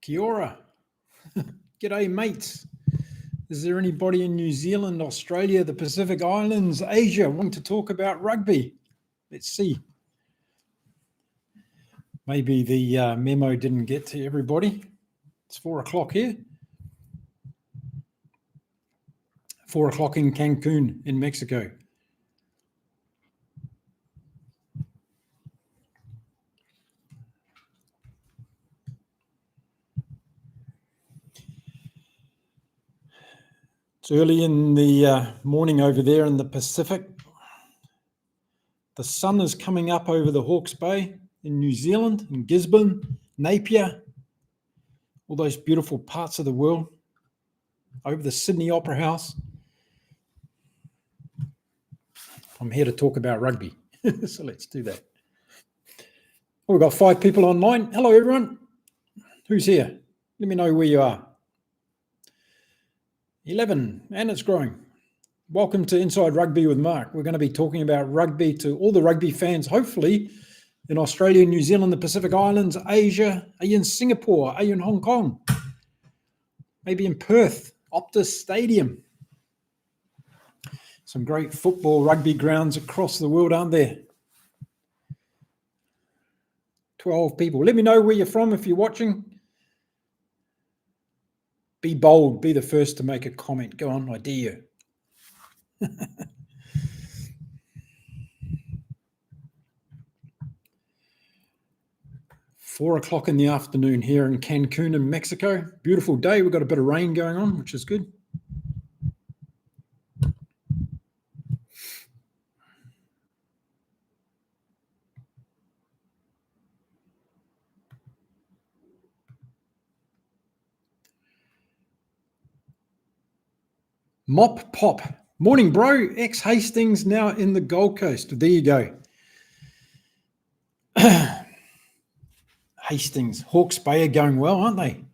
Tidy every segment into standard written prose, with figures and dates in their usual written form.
Kia ora. G'day, mates. Is there anybody in New Zealand, Australia, the Pacific Islands, Asia wanting to talk about rugby? Let's see. Maybe the memo didn't get to everybody. It's 4 o'clock here. 4 o'clock in Cancun in Mexico. It's early in the morning over there in the Pacific. The sun is coming up over the Hawke's Bay in New Zealand, in Gisborne, Napier, all those beautiful parts of the world, over the Sydney Opera House. I'm here to talk about rugby, so let's do that. We've got 5 people online. Hello, everyone. Who's here? Let me know where you are. 11, and it's growing. Welcome to Inside Rugby with Mark. We're going to be talking about rugby to all the rugby fans, hopefully, in Australia, New Zealand, the Pacific Islands, Asia. Are you in Singapore? Are you in Hong Kong? Maybe in Perth, Optus Stadium. Some great football, rugby grounds across the world, aren't there? 12 people. Let me know where you're from if you're watching. Be bold. Be the first to make a comment. Go on, I dare you. 4 o'clock in the afternoon here in Cancun in Mexico. Beautiful day. We've got a bit of rain going on, which is good. Mop Pop. Morning, bro. Ex-Hastings, now in the Gold Coast. There you go. Hastings, Hawke's Bay are going well, aren't they?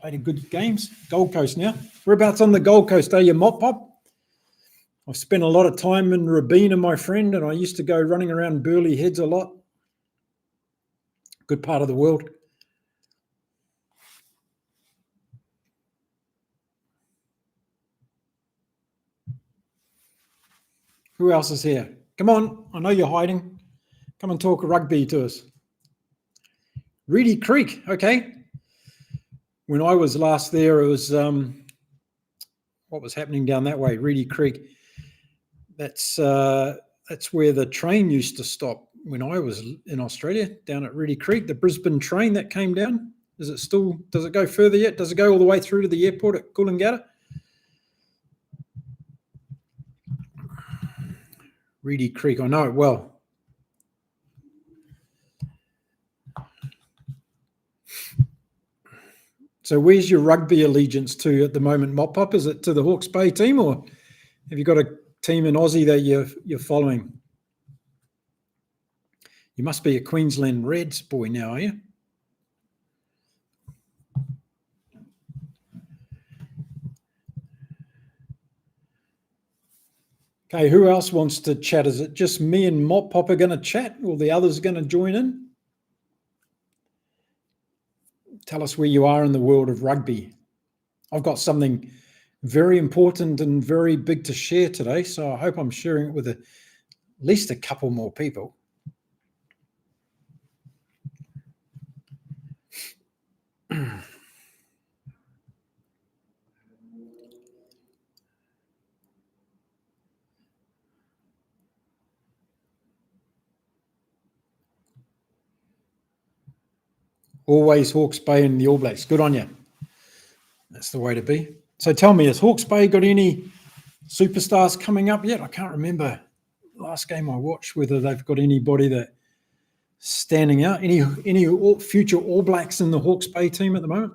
Played a good games. Gold Coast now. Whereabouts on the Gold Coast are you, Mop Pop? I've spent a lot of time in Rabina, my friend, and I used to go running around Burleigh Heads a lot. Good part of the world. Who else is here? Come on, I know you're hiding. Come and talk rugby to us. Reedy Creek, okay. When I was last there, it was what was happening down that way, Reedy Creek. That's where the train used to stop when I was in Australia, down at Reedy Creek. The Brisbane train that came down. Does it go further yet? Does it go all the way through to the airport at Coolangatta? Reedy Creek, I know it well. So where's your rugby allegiance to at the moment, Mop Pop? Is it to the Hawke's Bay team, or have you got a team in Aussie that you're following? You must be a Queensland Reds boy now, are you? Okay, who else wants to chat? Is it just me and Mop Pop are going to chat, or the others going to join in? Tell us where you are in the world of rugby. I've got something very important and very big to share today, so I hope I'm sharing it with at least a couple more people. Always Hawke's Bay and the All Blacks. Good on you. That's the way to be. So tell me, has Hawke's Bay got any superstars coming up yet? I can't remember last game I watched whether they've got anybody that standing out. Any future All Blacks in the Hawke's Bay team at the moment?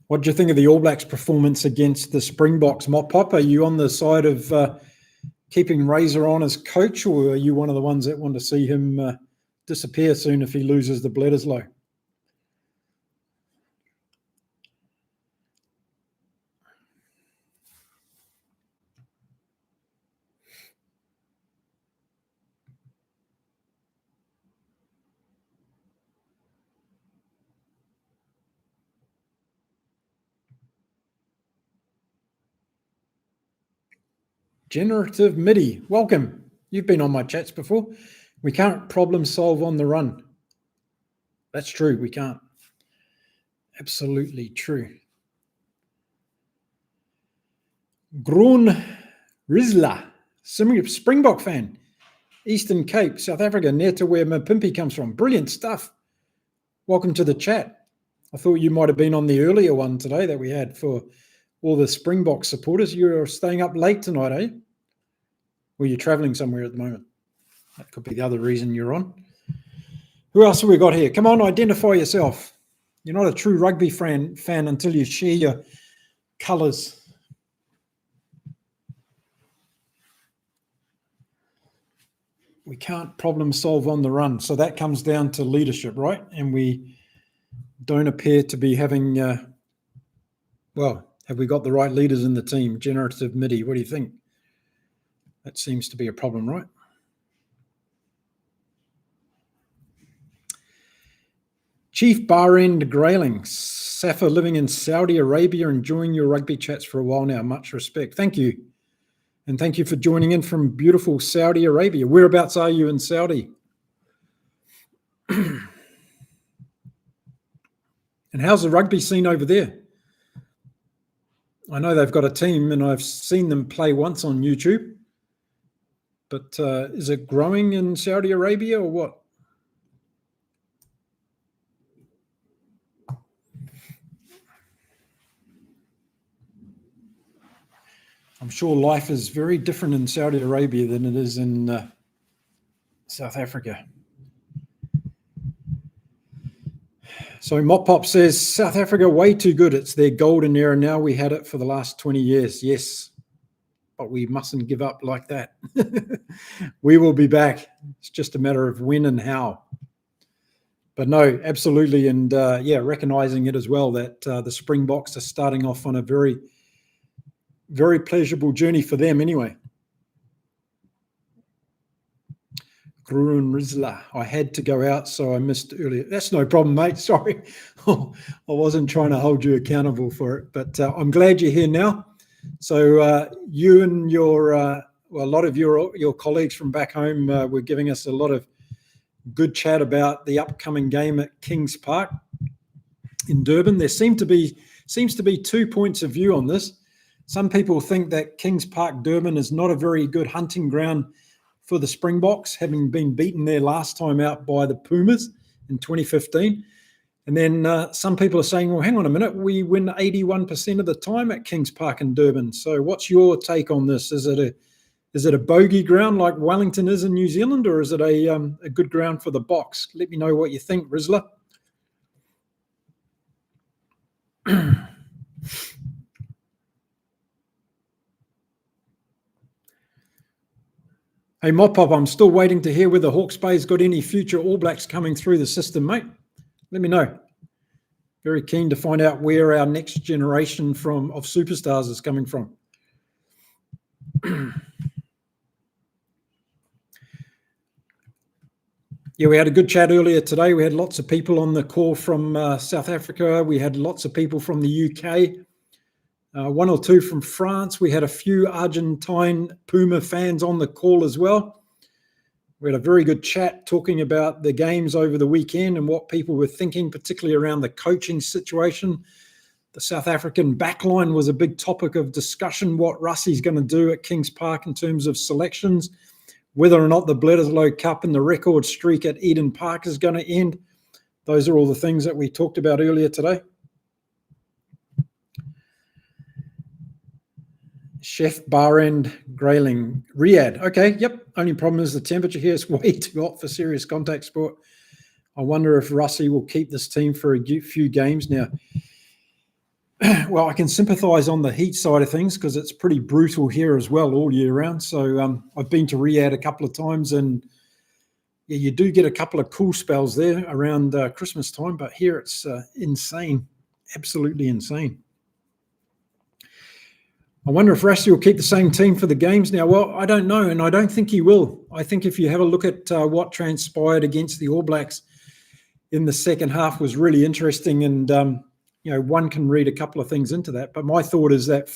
What do you think of the All Blacks' performance against the Springboks, Mop Pop? Are you on the side of keeping Razor on as coach, or are you one of the ones that want to see him disappear soon if he loses the Bledisloe? Generative MIDI, welcome. You've been on my chats before. We can't problem solve on the run. That's true, we can't. Absolutely true. Groen Rizla, Springbok fan, Eastern Cape, South Africa, near to where Mapimpi comes from. Brilliant stuff. Welcome to the chat. I thought you might have been on the earlier one today that we had for all the Springbok supporters. You're staying up late tonight, eh? Or you're traveling somewhere at the moment. That could be the other reason you're on. Who else have we got here? Come on, identify yourself. You're not a true rugby fan until you share your colours. We can't problem solve on the run. So that comes down to leadership, right? And we don't appear to be having, well, have we got the right leaders in the team? Generative MIDI, what do you think? That seems to be a problem, right? Chief Bahrain Grayling, Safa living in Saudi Arabia, enjoying your rugby chats for a while now. Much respect. Thank you. And thank you for joining in from beautiful Saudi Arabia. Whereabouts are you in Saudi? And how's the rugby scene over there? I know they've got a team and I've seen them play once on YouTube. But is it growing in Saudi Arabia or what? I'm sure life is very different in Saudi Arabia than it is in South Africa. So Mop Pop says, South Africa, way too good. It's their golden era now. We had it for the last 20 years. Yes, but we mustn't give up like that. We will be back. It's just a matter of when and how. But no, absolutely. And yeah, recognizing it as well that the Springboks are starting off on a very, very pleasurable journey for them anyway. Gruen Rizla, I had to go out, so I missed earlier. That's no problem, mate. Sorry. I wasn't trying to hold you accountable for it, but I'm glad you're here now. So you and your, well, a lot of your colleagues from back home were giving us a lot of good chat about the upcoming game at Kings Park in Durban. There seems to be 2 points of view on this. Some people think that Kings Park Durban is not a very good hunting ground for the Springboks, having been beaten there last time out by the Pumas in 2015. And then some people are saying, well, hang on a minute, we win 81% of the time at Kings Park in Durban. So what's your take on this? Is it a bogey ground like Wellington is in New Zealand, or is it a good ground for the Boks? Let me know what you think, Rizla. Hey, Mop-Pop, I'm still waiting to hear whether Hawke's Bay's got any future All Blacks coming through the system, mate. Let me know. Very keen to find out where our next generation of superstars is coming from. Yeah, we had a good chat earlier today. We had lots of people on the call from South Africa. We had lots of people from the UK. 1 or 2 from France. We had a few Argentine Puma fans on the call as well. We had a very good chat talking about the games over the weekend and what people were thinking, particularly around the coaching situation. The South African backline was a big topic of discussion, what Russie's going to do at Kings Park in terms of selections, whether or not the Bledisloe Cup and the record streak at Eden Park is going to end. Those are all the things that we talked about earlier today. Chef Bahrain Grayling, Riyadh. Okay, yep. Only problem is the temperature here is way too hot for serious contact sport. I wonder if Russie will keep this team for a few games now. well, I can sympathise on the heat side of things because it's pretty brutal here as well all year round. So I've been to Riyadh a couple of times, and yeah, you do get a couple of cool spells there around Christmas time, but here it's insane, absolutely insane. I wonder if Rasty will keep the same team for the games now. Well, I don't know, and I don't think he will. I think if you have a look at what transpired against the All Blacks in the second half was really interesting, and one can read a couple of things into that. But my thought is that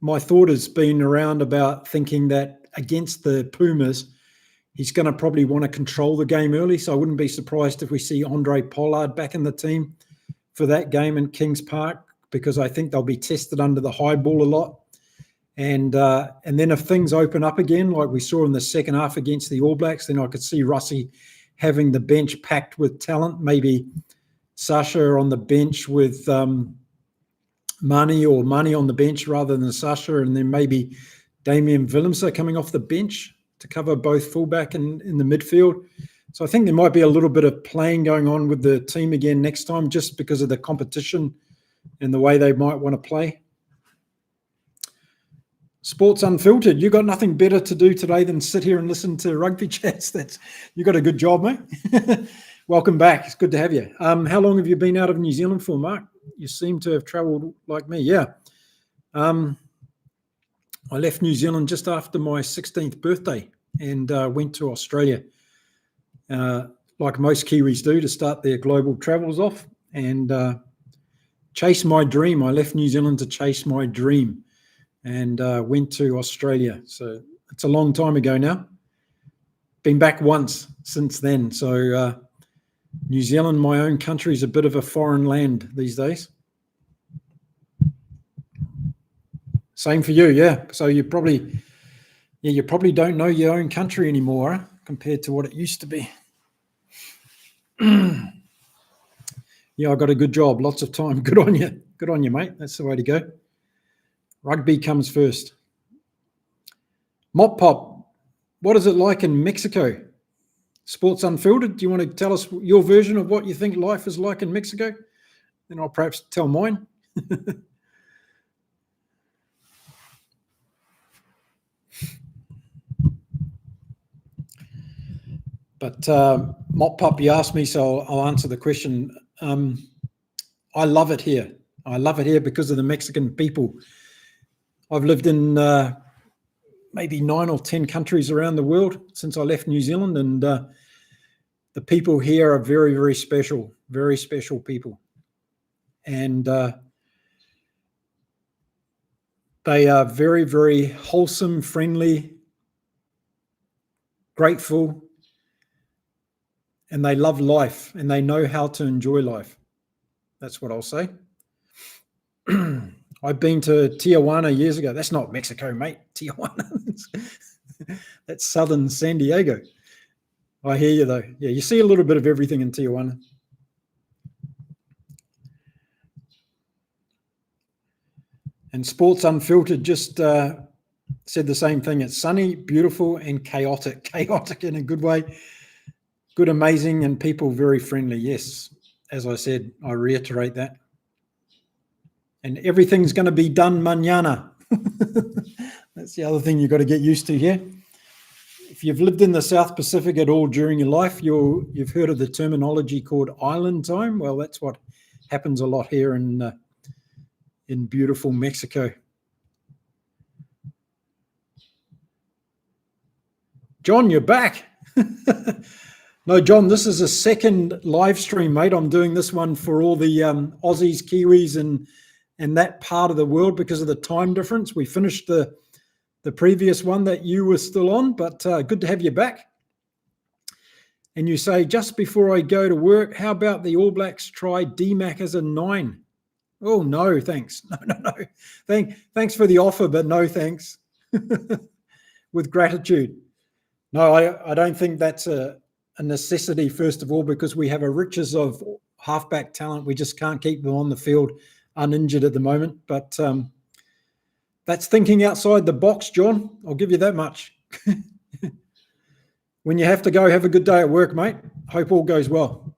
my thought has been around about thinking that against the Pumas, he's going to probably want to control the game early. So I wouldn't be surprised if we see Andre Pollard back in the team for that game in Kings Park, because I think they'll be tested under the high ball a lot. And then if things open up again, like we saw in the second half against the All Blacks, then I could see Russie having the bench packed with talent, maybe Sasha on the bench with Mani, or Mani on the bench rather than Sasha, and then maybe Damian Willemse coming off the bench to cover both fullback and in the midfield. So I think there might be a little bit of playing going on with the team again next time, just because of the competition and the way they might want to play. Sports Unfiltered, you got nothing better to do today than sit here and listen to rugby chats. You got a good job, mate. Welcome back. It's good to have you. How long have you been out of New Zealand for, Mark? You seem to have travelled like me. Yeah. I left New Zealand just after my 16th birthday and went to Australia, like most Kiwis do, to start their global travels off and chase my dream. I left New Zealand to chase my dream and went to Australia. So it's a long time ago now. Been back once since then. So New Zealand, my own country, is a bit of a foreign land these days. Same for you, yeah. So you probably don't know your own country anymore, huh? Compared to what it used to be. Yeah, I got a good job, lots of time. Good on you, mate. That's the way to go. Rugby comes first. Mop Pop, what is it like in Mexico? Sports Unfiltered, do you want to tell us your version of what you think life is like in Mexico? Then I'll perhaps tell mine. But Mop Pop, you asked me, so I'll answer the question. I love it here. I love it here because of the Mexican people. I've lived in maybe 9 or 10 countries around the world since I left New Zealand, and the people here are very, very special people. And they are very, very wholesome, friendly, grateful, and they love life, and they know how to enjoy life. That's what I'll say. I've been to Tijuana years ago. That's not Mexico, mate. Tijuana. That's southern San Diego. I hear you, though. Yeah, you see a little bit of everything in Tijuana. And Sports Unfiltered just said the same thing. It's sunny, beautiful, and chaotic. Chaotic in a good way. Good, amazing, and people very friendly. Yes, as I said, I reiterate that. And everything's going to be done mañana. That's the other thing you've got to get used to here. If you've lived in the South Pacific at all during your life, you've heard of the terminology called island time. Well, that's what happens a lot here in beautiful Mexico. John, you're back. No, John, this is a second live stream, mate. I'm doing this one for all the Aussies, Kiwis, and that part of the world because of the time difference. We finished the previous one that you were still on, but good to have you back. And you say, just before I go to work, how about the All Blacks try DMAC as a 9? Oh, no, thanks. No. Thanks for the offer, but no thanks. With gratitude. No, I don't think that's a necessity, first of all, because we have a riches of halfback talent. We just can't keep them on the field uninjured at the moment. But that's thinking outside the box, John. I'll give you that much. When you have to go, have a good day at work, mate. Hope all goes well.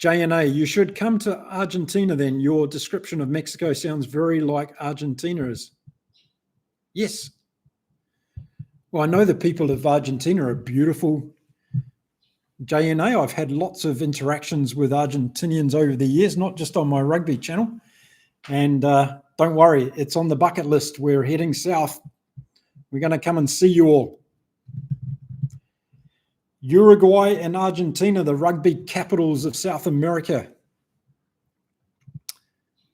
JNA, you should come to Argentina then. Your description of Mexico sounds very like Argentina is. Yes. Well, I know the people of Argentina are beautiful. JNA, I've had lots of interactions with Argentinians over the years, not just on my rugby channel. And don't worry, it's on the bucket list. We're heading south. We're going to come and see you all. Uruguay and Argentina, the rugby capitals of South America.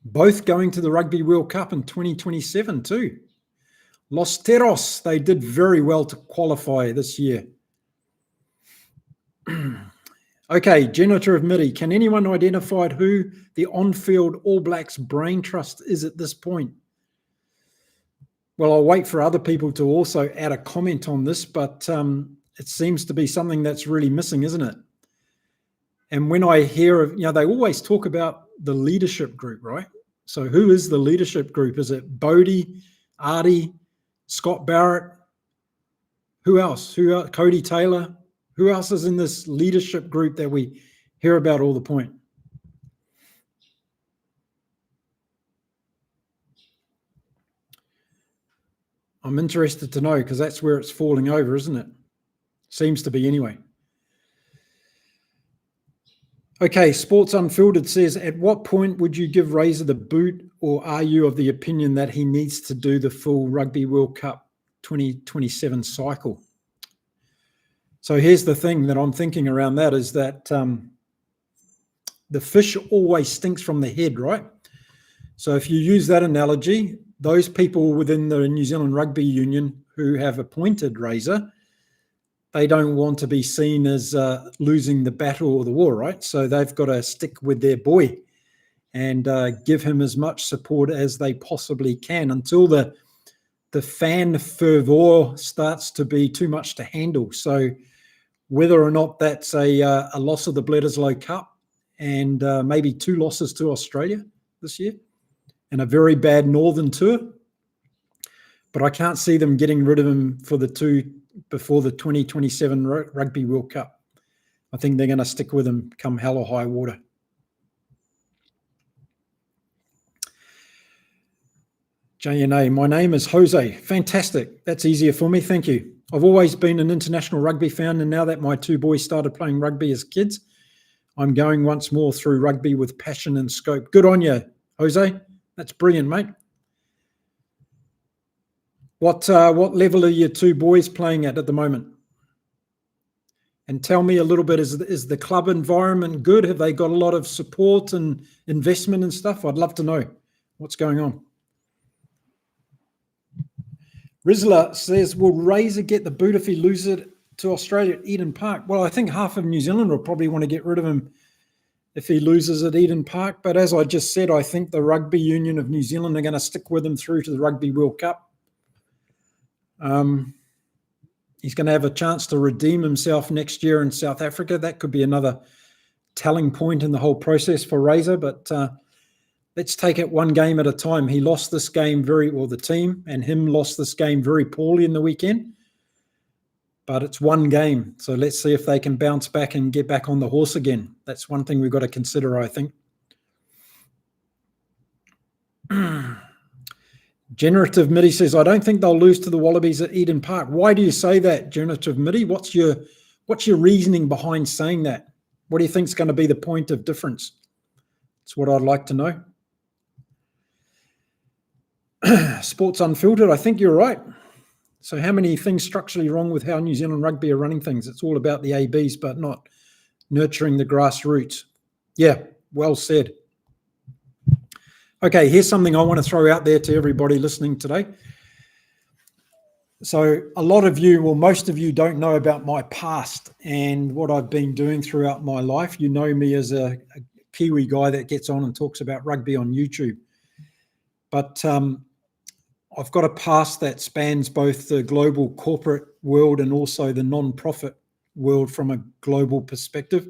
Both going to the Rugby World Cup in 2027 too. Los Teros, they did very well to qualify this year. Okay, generative MIDI. Can anyone identify who the on-field All Blacks brain trust is at this point? Well, I'll wait for other people to also add a comment on this, but it seems to be something that's really missing, isn't it? And when I hear of, they always talk about the leadership group, right? So who is the leadership group? Is it Bodie, Artie, Scott Barrett? Who else? Cody Taylor? Who else is in this leadership group that we hear about all the point? I'm interested to know because that's where it's falling over, isn't it? Seems to be anyway. Okay, Sports Unfiltered says, at what point would you give Razor the boot, or are you of the opinion that he needs to do the full Rugby World Cup 2027 cycle? So here's the thing that I'm thinking around that is that the fish always stinks from the head, right? So if you use that analogy, those people within the New Zealand Rugby Union who have appointed Razor, they don't want to be seen as losing the battle or the war, right? So they've got to stick with their boy and give him as much support as they possibly can until the fan fervor starts to be too much to handle. So whether or not that's a loss of the Bledisloe Cup and maybe 2 losses to Australia this year and a very bad Northern tour, but I can't see them getting rid of him for the 2 before the 2027 Rugby World Cup. I think they're going to stick with him come hell or high water. JNA, my name is Jose. Fantastic. That's easier for me. Thank you. I've always been an international rugby fan, and now that my 2 boys started playing rugby as kids, I'm going once more through rugby with passion and scope. Good on you, Jose. That's brilliant, mate. What level are your 2 boys playing at the moment? And tell me a little bit, is the club environment good? Have they got a lot of support and investment and stuff? I'd love to know what's going on. Rizla says, will Razor get the boot if he loses it to Australia at Eden Park? Well, I think half of New Zealand will probably want to get rid of him if he loses at Eden Park. But as I just said, I think the Rugby Union of New Zealand are going to stick with him through to the Rugby World Cup. He's going to have a chance to redeem himself next year in South Africa. That could be another telling point in the whole process for Razor, but let's take it one game at a time. He lost this game the team and him lost this game very poorly in the weekend, but it's one game. So let's see if they can bounce back and get back on the horse again. That's one thing we've got to consider, I think. Generative MIDI says, I don't think they'll lose to the Wallabies at Eden Park. Why do you say that, Generative MIDI? What's your reasoning behind saying that? What do you think is going to be the point of difference? That's what I'd like to know. Sports Unfiltered, I think you're right. So how many things structurally wrong with how New Zealand Rugby are running things? It's all about the ABs, but not nurturing the grassroots. Yeah, well said. Okay, here's something I want to throw out there to everybody listening today. So a lot of you, well, most of you don't know about my past and what I've been doing throughout my life. You know me as a Kiwi guy that gets on and talks about rugby on YouTube. But I've got a past that spans both the global corporate world and also the non-profit world from a global perspective.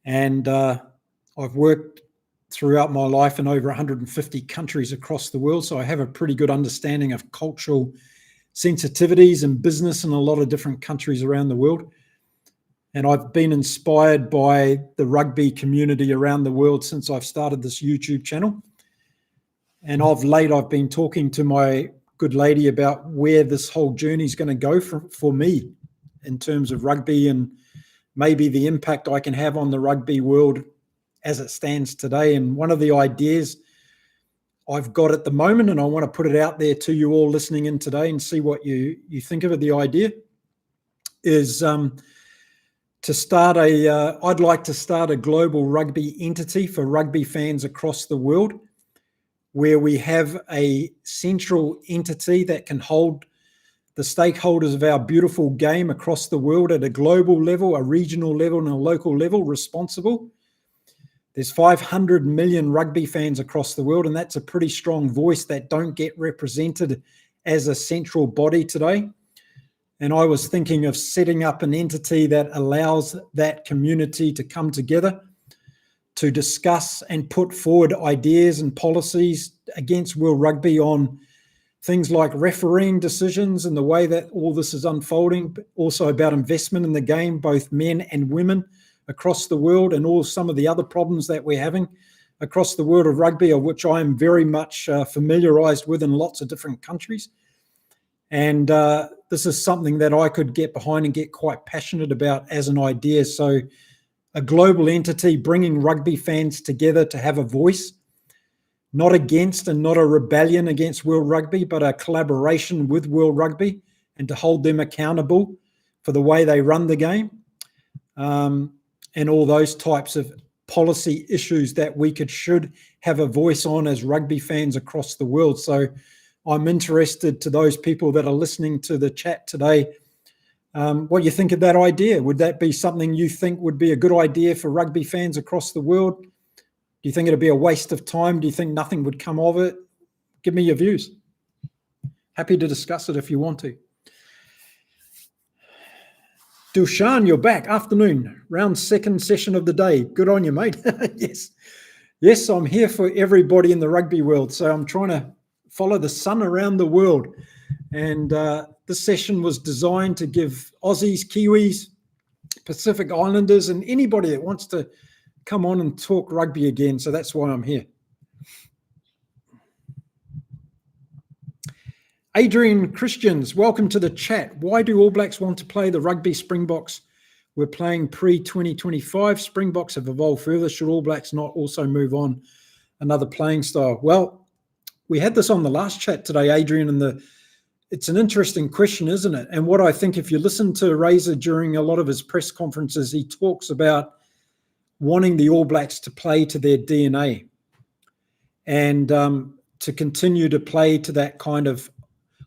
And I've worked throughout my life in over 150 countries across the world. So I have a pretty good understanding of cultural sensitivities and business in a lot of different countries around the world. And I've been inspired by the rugby community around the world since I've started this YouTube channel. And of late, I've been talking to my good lady about where this whole journey is going to go for me in terms of rugby and maybe the impact I can have on the rugby world as it stands today. And one of the ideas I've got at the moment, and I want to put it out there to you all listening in today and see what you think of it, the idea is to start I'd like to start a global rugby entity for rugby fans across the world, where we have a central entity that can hold the stakeholders of our beautiful game across the world at a global level, a regional level, and a local level responsible. There's 500 million rugby fans across the world, and that's a pretty strong voice that don't get represented as a central body today. And I was thinking of setting up an entity that allows that community to come together to discuss and put forward ideas and policies against World Rugby on things like refereeing decisions and the way that all this is unfolding, but also about investment in the game, both men and women across the world, and all some of the other problems that we're having across the world of rugby, of which I am very much familiarized with in lots of different countries. And this is something that I could get behind and get quite passionate about as an idea. So a global entity bringing rugby fans together to have a voice, not against and not a rebellion against World Rugby, but a collaboration with World Rugby and to hold them accountable for the way they run the game, and all those types of policy issues that we should have a voice on as rugby fans across the world. So I'm interested to those people that are listening to the chat today, what you think of that idea. Would that be something you think would be a good idea for rugby fans across the world? Do you think it'd be a waste of time? Do you think nothing would come of it? Give me your views. Happy to discuss it if you want to. Dushan, you're back. Afternoon, round second session of the day. Good on you, mate. Yes, I'm here for everybody in the rugby world. So I'm trying to follow the sun around the world. And this session was designed to give Aussies, Kiwis, Pacific Islanders, and anybody that wants to come on and talk rugby again. So that's why I'm here. Adrian Christians, welcome to the chat. Why do All Blacks want to play the Rugby Springboks? We're playing pre-2025. Springboks have evolved further. Should All Blacks not also move on another playing style? Well, we had this on the last chat today, Adrian, and it's an interesting question, isn't it? And what I think, if you listen to Razor during a lot of his press conferences, he talks about wanting the All Blacks to play to their DNA and to continue to play to that kind of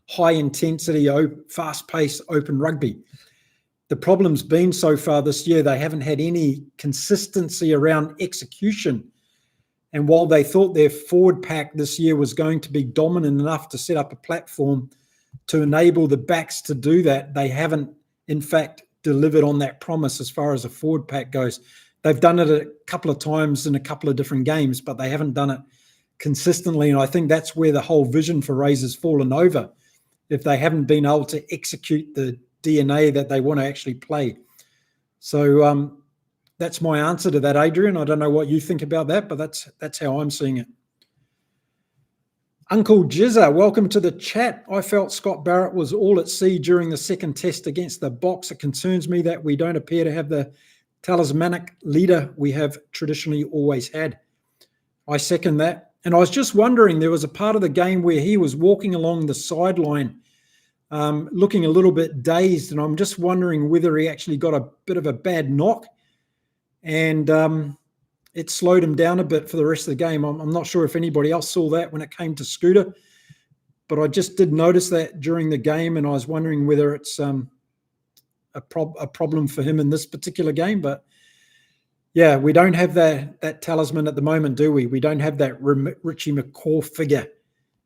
high-intensity, fast-paced, open rugby. The problem's been so far this year, they haven't had any consistency around execution. And while they thought their forward pack this year was going to be dominant enough to set up a platform to enable the backs to do that, they haven't, in fact, delivered on that promise as far as a forward pack goes. They've done it a couple of times in a couple of different games, but they haven't done it consistently. And I think that's where the whole vision for Razor's fallen over, if they haven't been able to execute the DNA that they want to actually play. So that's my answer to that, Adrian. I don't know what you think about that, but that's how I'm seeing it. Uncle Jizza, welcome to the chat. I felt Scott Barrett was all at sea during the second test against the Boks. It concerns me that we don't appear to have the talismanic leader we have traditionally always had. I second that. And I was just wondering, there was a part of the game where he was walking along the sideline, looking a little bit dazed, and I'm just wondering whether he actually got a bit of a bad knock and it slowed him down a bit for the rest of the game. I'm not sure if anybody else saw that when it came to Scooter, but I just did notice that during the game, and I was wondering whether it's a problem for him in this particular game. But yeah, we don't have that talisman at the moment, do we? We don't have that Richie McCaw figure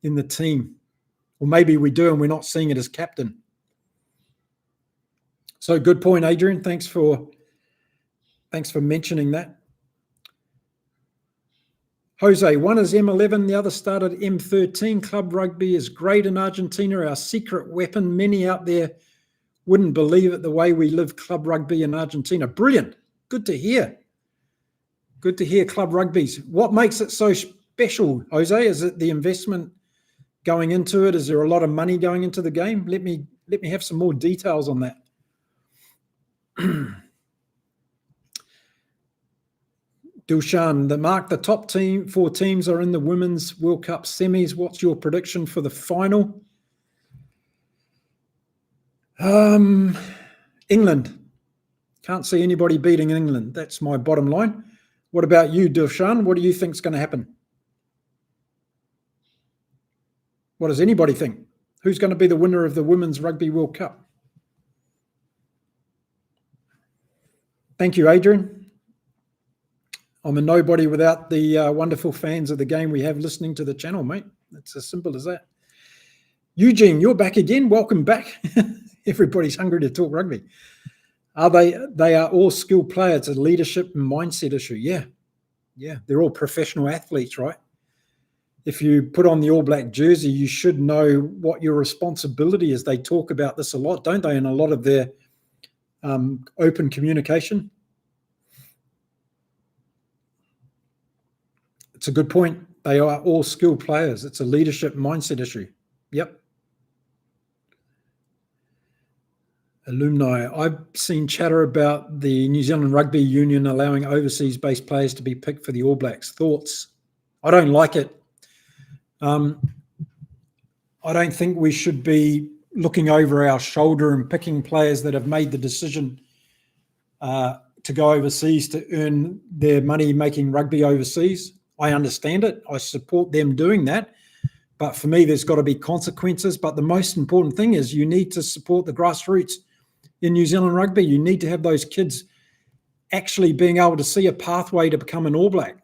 in the team. Or maybe we do and we're not seeing it as captain. So good point, Adrian. Thanks for mentioning that. Jose, one is M11, the other started M13. Club rugby is great in Argentina, our secret weapon. Many out there Wouldn't believe it, the way we live club rugby in Argentina. Brilliant. Good to hear. Good to hear club rugby's. What makes it so special, Jose? Is it the investment going into it? Is there a lot of money going into the game? Let me have some more details on that. Dushan, the top 4 teams are in the Women's World Cup semis. What's your prediction for the final? England. Can't see anybody beating England. That's my bottom line. What about you, Dushan? What do you think is going to happen? What does anybody think? Who's going to be the winner of the Women's Rugby World Cup? Thank you, Adrian. I'm a nobody without the wonderful fans of the game we have listening to the channel, mate. It's as simple as that. Eugene, you're back again. Welcome back. Everybody's hungry to talk rugby. They are all skilled players. It's a leadership and mindset issue. Yeah. They're all professional athletes, right? If you put on the All Black jersey, you should know what your responsibility is. They talk about this a lot, don't they, in a lot of their open communication? It's a good point. They are all skilled players. It's a leadership mindset issue. Yep. Alumni. I've seen chatter about the New Zealand Rugby Union allowing overseas-based players to be picked for the All Blacks. Thoughts? I don't like it. I don't think we should be looking over our shoulder and picking players that have made the decision to go overseas to earn their money making rugby overseas. I understand it. I support them doing that. But for me, there's got to be consequences. But the most important thing is you need to support the grassroots in New Zealand rugby. You need to have those kids actually being able to see a pathway to become an All Black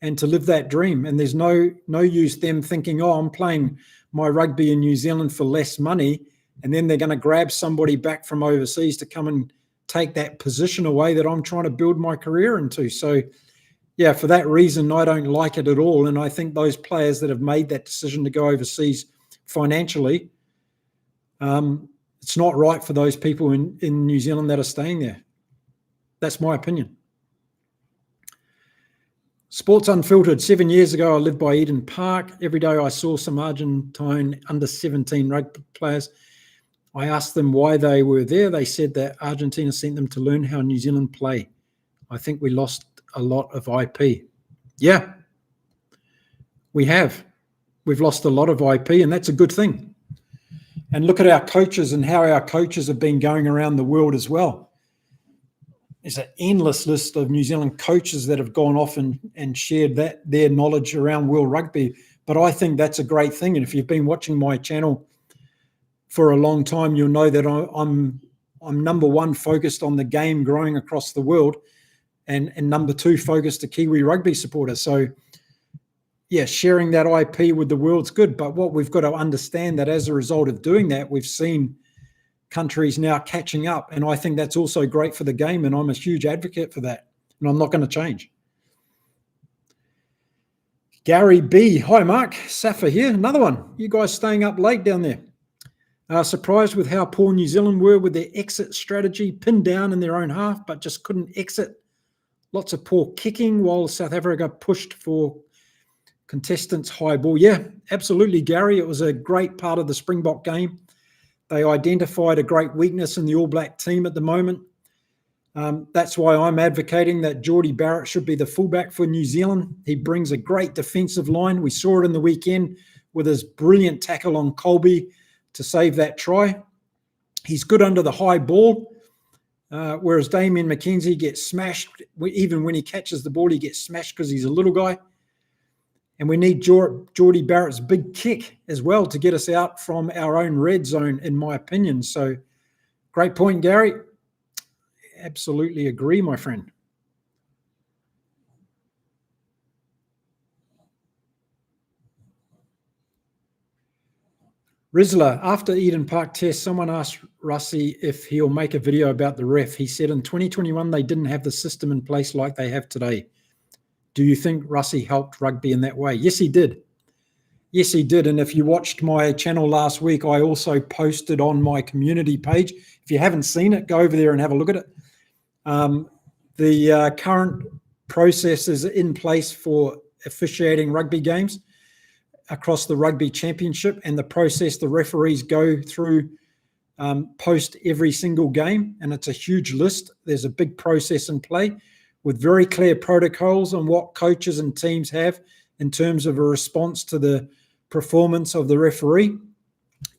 and to live that dream. And there's no use them thinking, oh, I'm playing my rugby in New Zealand for less money, and then they're going to grab somebody back from overseas to come and take that position away that I'm trying to build my career into. So, yeah, for that reason, I don't like it at all. And I think those players that have made that decision to go overseas financially, it's not right for those people in New Zealand that are staying there. That's my opinion. Sports Unfiltered. 7 years ago, I lived by Eden Park. Every day I saw some Argentine under-17 rugby players. I asked them why they were there. They said that Argentina sent them to learn how New Zealand play. I think we lost a lot of IP. Yeah, we have. We've lost a lot of IP, and that's a good thing. And look at our coaches and how our coaches have been going around the world as well. There's an endless list of New Zealand coaches that have gone off and shared their knowledge around world rugby. But I think that's a great thing. And if you've been watching my channel for a long time, you'll know that I'm number one focused on the game growing across the world, and number two focused to Kiwi rugby supporters. So, yeah, sharing that IP with the world's good. But what we've got to understand that as a result of doing that, we've seen countries now catching up. And I think that's also great for the game. And I'm a huge advocate for that. And I'm not going to change. Gary B. Hi, Mark. Safa here. Another one. You guys staying up late down there. Surprised with how poor New Zealand were with their exit strategy, pinned down in their own half, but just couldn't exit. Lots of poor kicking while South Africa pushed for contestants high ball. Yeah, absolutely, Gary. It was a great part of the Springbok game. They identified a great weakness in the All Black team at the moment. That's why I'm advocating that Jordie Barrett should be the fullback for New Zealand. He brings a great defensive line. We saw it in the weekend with his brilliant tackle on Colby to save that try. He's good under the high ball, whereas Damien McKenzie gets smashed. Even when he catches the ball, he gets smashed because he's a little guy. And we need Jordie Barrett's big kick as well to get us out from our own red zone, in my opinion. So, great point, Gary. Absolutely agree, my friend. Rizla, after Eden Park test, someone asked Russie if he'll make a video about the ref. He said in 2021 they didn't have the system in place like they have today. Do you think Russie helped rugby in that way? Yes, he did. Yes, he did. And if you watched my channel last week, I also posted on my community page. If you haven't seen it, go over there and have a look at it. The current process is in place for officiating rugby games across the Rugby Championship, and the process the referees go through post every single game, and it's a huge list. There's a big process in play with very clear protocols on what coaches and teams have in terms of a response to the performance of the referee,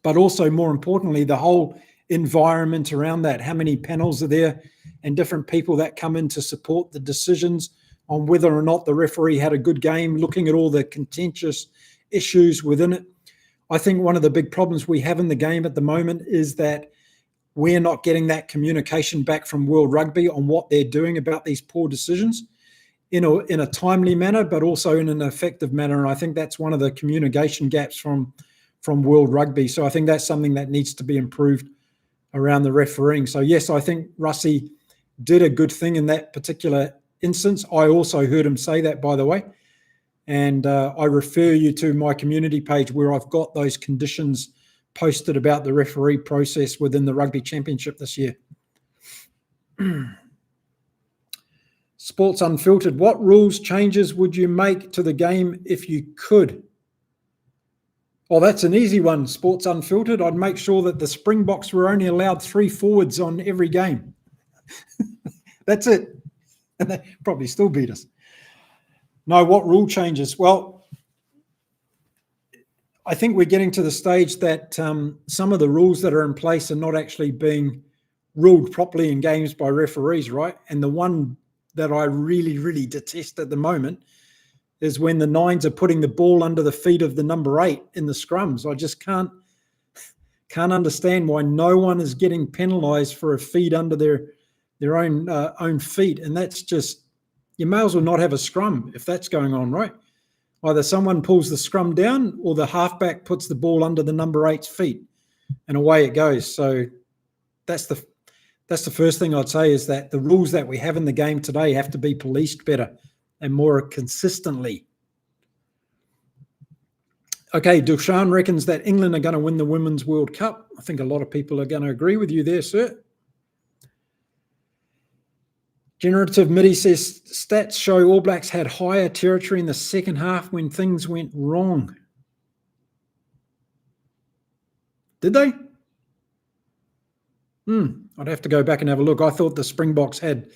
but also more importantly, the whole environment around that. How many panels are there and different people that come in to support the decisions on whether or not the referee had a good game, looking at all the contentious issues within it. I think one of the big problems we have in the game at the moment is that we're not getting that communication back from World Rugby on what they're doing about these poor decisions in a timely manner, but also in an effective manner. And I think that's one of the communication gaps from World Rugby. So I think that's something that needs to be improved around the refereeing. So yes, I think Russie did a good thing in that particular instance. I also heard him say that, by the way. And I refer you to my community page where I've got those conditions posted about the referee process within the Rugby Championship this year. Sports Unfiltered. What rules changes would you make to the game if you could? Well, that's an easy one, Sports Unfiltered. I'd make sure that the Springboks were only allowed 3 forwards on every game. That's it. And they probably still beat us. No, what rule changes? Well, I think we're getting to the stage that some of the rules that are in place are not actually being ruled properly in games by referees, right? And the one that I really, really detest at the moment is when the nines are putting the ball under the feet of the number 8 in the scrums. I just can't understand why no one is getting penalised for a feed under their own feet. And that's just, you may as well not have a scrum if that's going on, right? Either someone pulls the scrum down or the halfback puts the ball under the number 8's feet, and away it goes. So that's the first thing I'd say, is that the rules that we have in the game today have to be policed better and more consistently. Okay, Dushan reckons that England are going to win the Women's World Cup. I think a lot of people are going to agree with you there, sir. Generative MIDI says stats show All Blacks had higher territory in the second half when things went wrong. Did they? I'd have to go back and have a look. I thought the Springboks had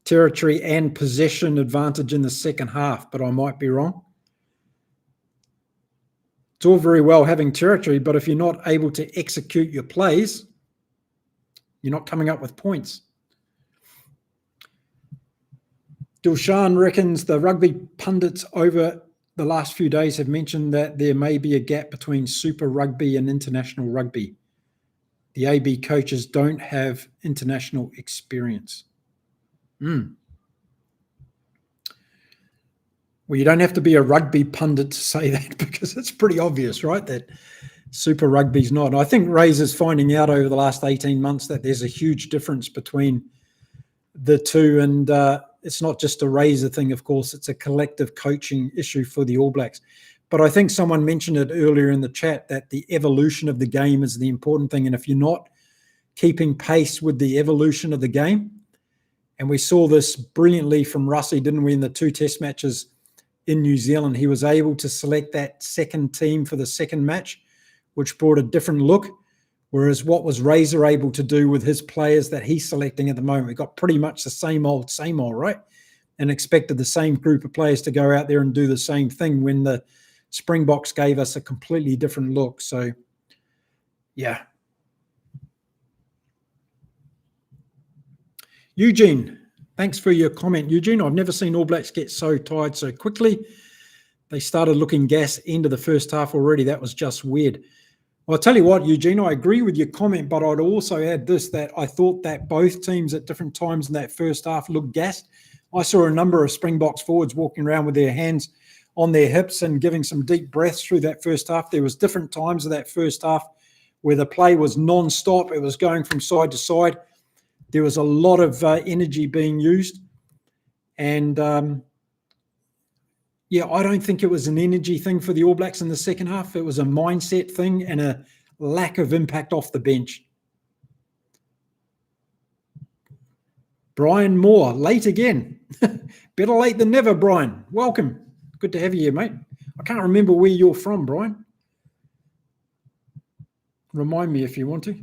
territory and possession advantage in the second half, but I might be wrong. It's all very well having territory, but if you're not able to execute your plays, you're not coming up with points. Dushan reckons the rugby pundits over the last few days have mentioned that there may be a gap between Super Rugby and international rugby. The AB coaches don't have international experience. Well, you don't have to be a rugby pundit to say that, because it's pretty obvious, right, that Super Rugby's not. I think Razor's finding out over the last 18 months that there's a huge difference between the two, and it's not just a Razor thing, of course. It's a collective coaching issue for the All Blacks. But I think someone mentioned it earlier in the chat that the evolution of the game is the important thing. And if you're not keeping pace with the evolution of the game, and we saw this brilliantly from Russie, didn't we, in the 2 test matches in New Zealand. He was able to select that second team for the second match, which brought a different look. Whereas what was Razor able to do with his players that he's selecting at the moment? We got pretty much the same old, right? And expected the same group of players to go out there and do the same thing, when the Springboks gave us a completely different look. So, yeah. Eugene, thanks for your comment, Eugene. I've never seen All Blacks get so tired so quickly. They started looking gas end of the first half already. That was just weird. Well, I'll tell you what, Eugene, I agree with your comment, but I'd also add this, that I thought that both teams at different times in that first half looked gassed. I saw a number of Springboks forwards walking around with their hands on their hips and giving some deep breaths through that first half. There was different times of that first half where the play was non-stop. It was going from side to side. There was a lot of energy being used. And, Yeah, I don't think it was an energy thing for the All Blacks in the second half. It was a mindset thing and a lack of impact off the bench. Brian Moore, late again. Better late than never, Brian. Welcome. Good to have you here, mate. I can't remember where you're from, Brian. Remind me if you want to.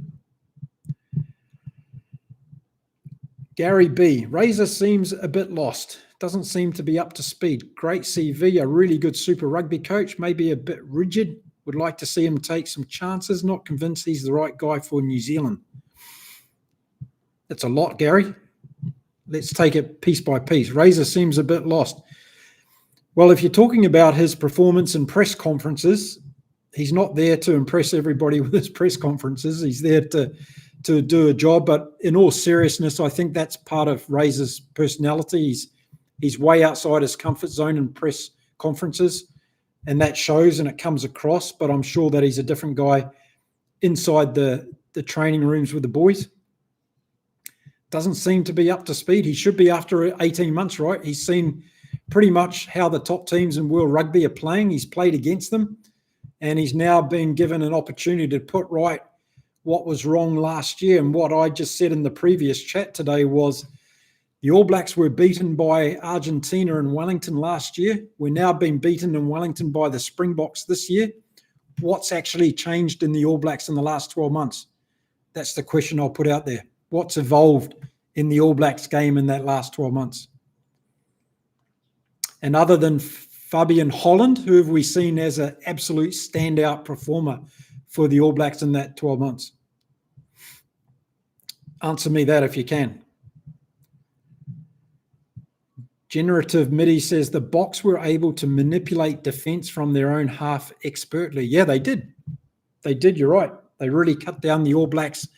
Gary B. Razor seems a bit lost. Doesn't seem to be up to speed. Great CV, a really good Super Rugby coach, maybe a bit rigid. Would like to see him take some chances. Not convinced he's the right guy for New Zealand. That's a lot, Gary. Let's take it piece by piece. Razor seems a bit lost. Well, if you're talking about his performance in press conferences, he's not there to impress everybody with his press conferences. He's there to do a job. But in all seriousness, I think that's part of Razor's personality. He's way outside his comfort zone in press conferences, and that shows and it comes across. But I'm sure that he's a different guy inside the training rooms with the boys. Doesn't seem to be up to speed. He should be after 18 months, right? He's seen pretty much how the top teams in World Rugby are playing. He's played against them, and he's now been given an opportunity to put right what was wrong last year. And what I just said in the previous chat today was the All Blacks were beaten by Argentina and Wellington last year. We're now being beaten in Wellington by the Springboks this year. What's actually changed in the All Blacks in the last 12 months? That's the question I'll put out there. What's evolved in the All Blacks game in that last 12 months? And other than Fabian Holland, who have we seen as an absolute standout performer for the All Blacks in that 12 months? Answer me that if you can. Generative Midi says the Boks were able to manipulate defense from their own half expertly. Yeah, they did. They did, you're right. They really cut down the All Blacks'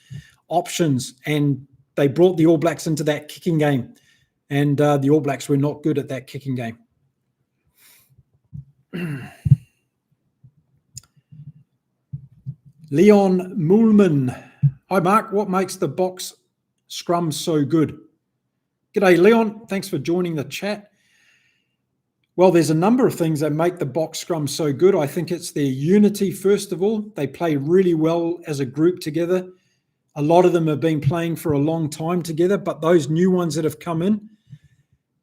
options, and they brought the All Blacks into that kicking game. And the All Blacks were not good at that kicking game. Leon Moolman. Hi, Mark. What makes the Boks scrum so good? G'day, Leon. Thanks for joining the chat. Well, there's a number of things that make the Boks scrum so good. I think it's their unity, first of all. They play really well as a group together. A lot of them have been playing for a long time together, but those new ones that have come in,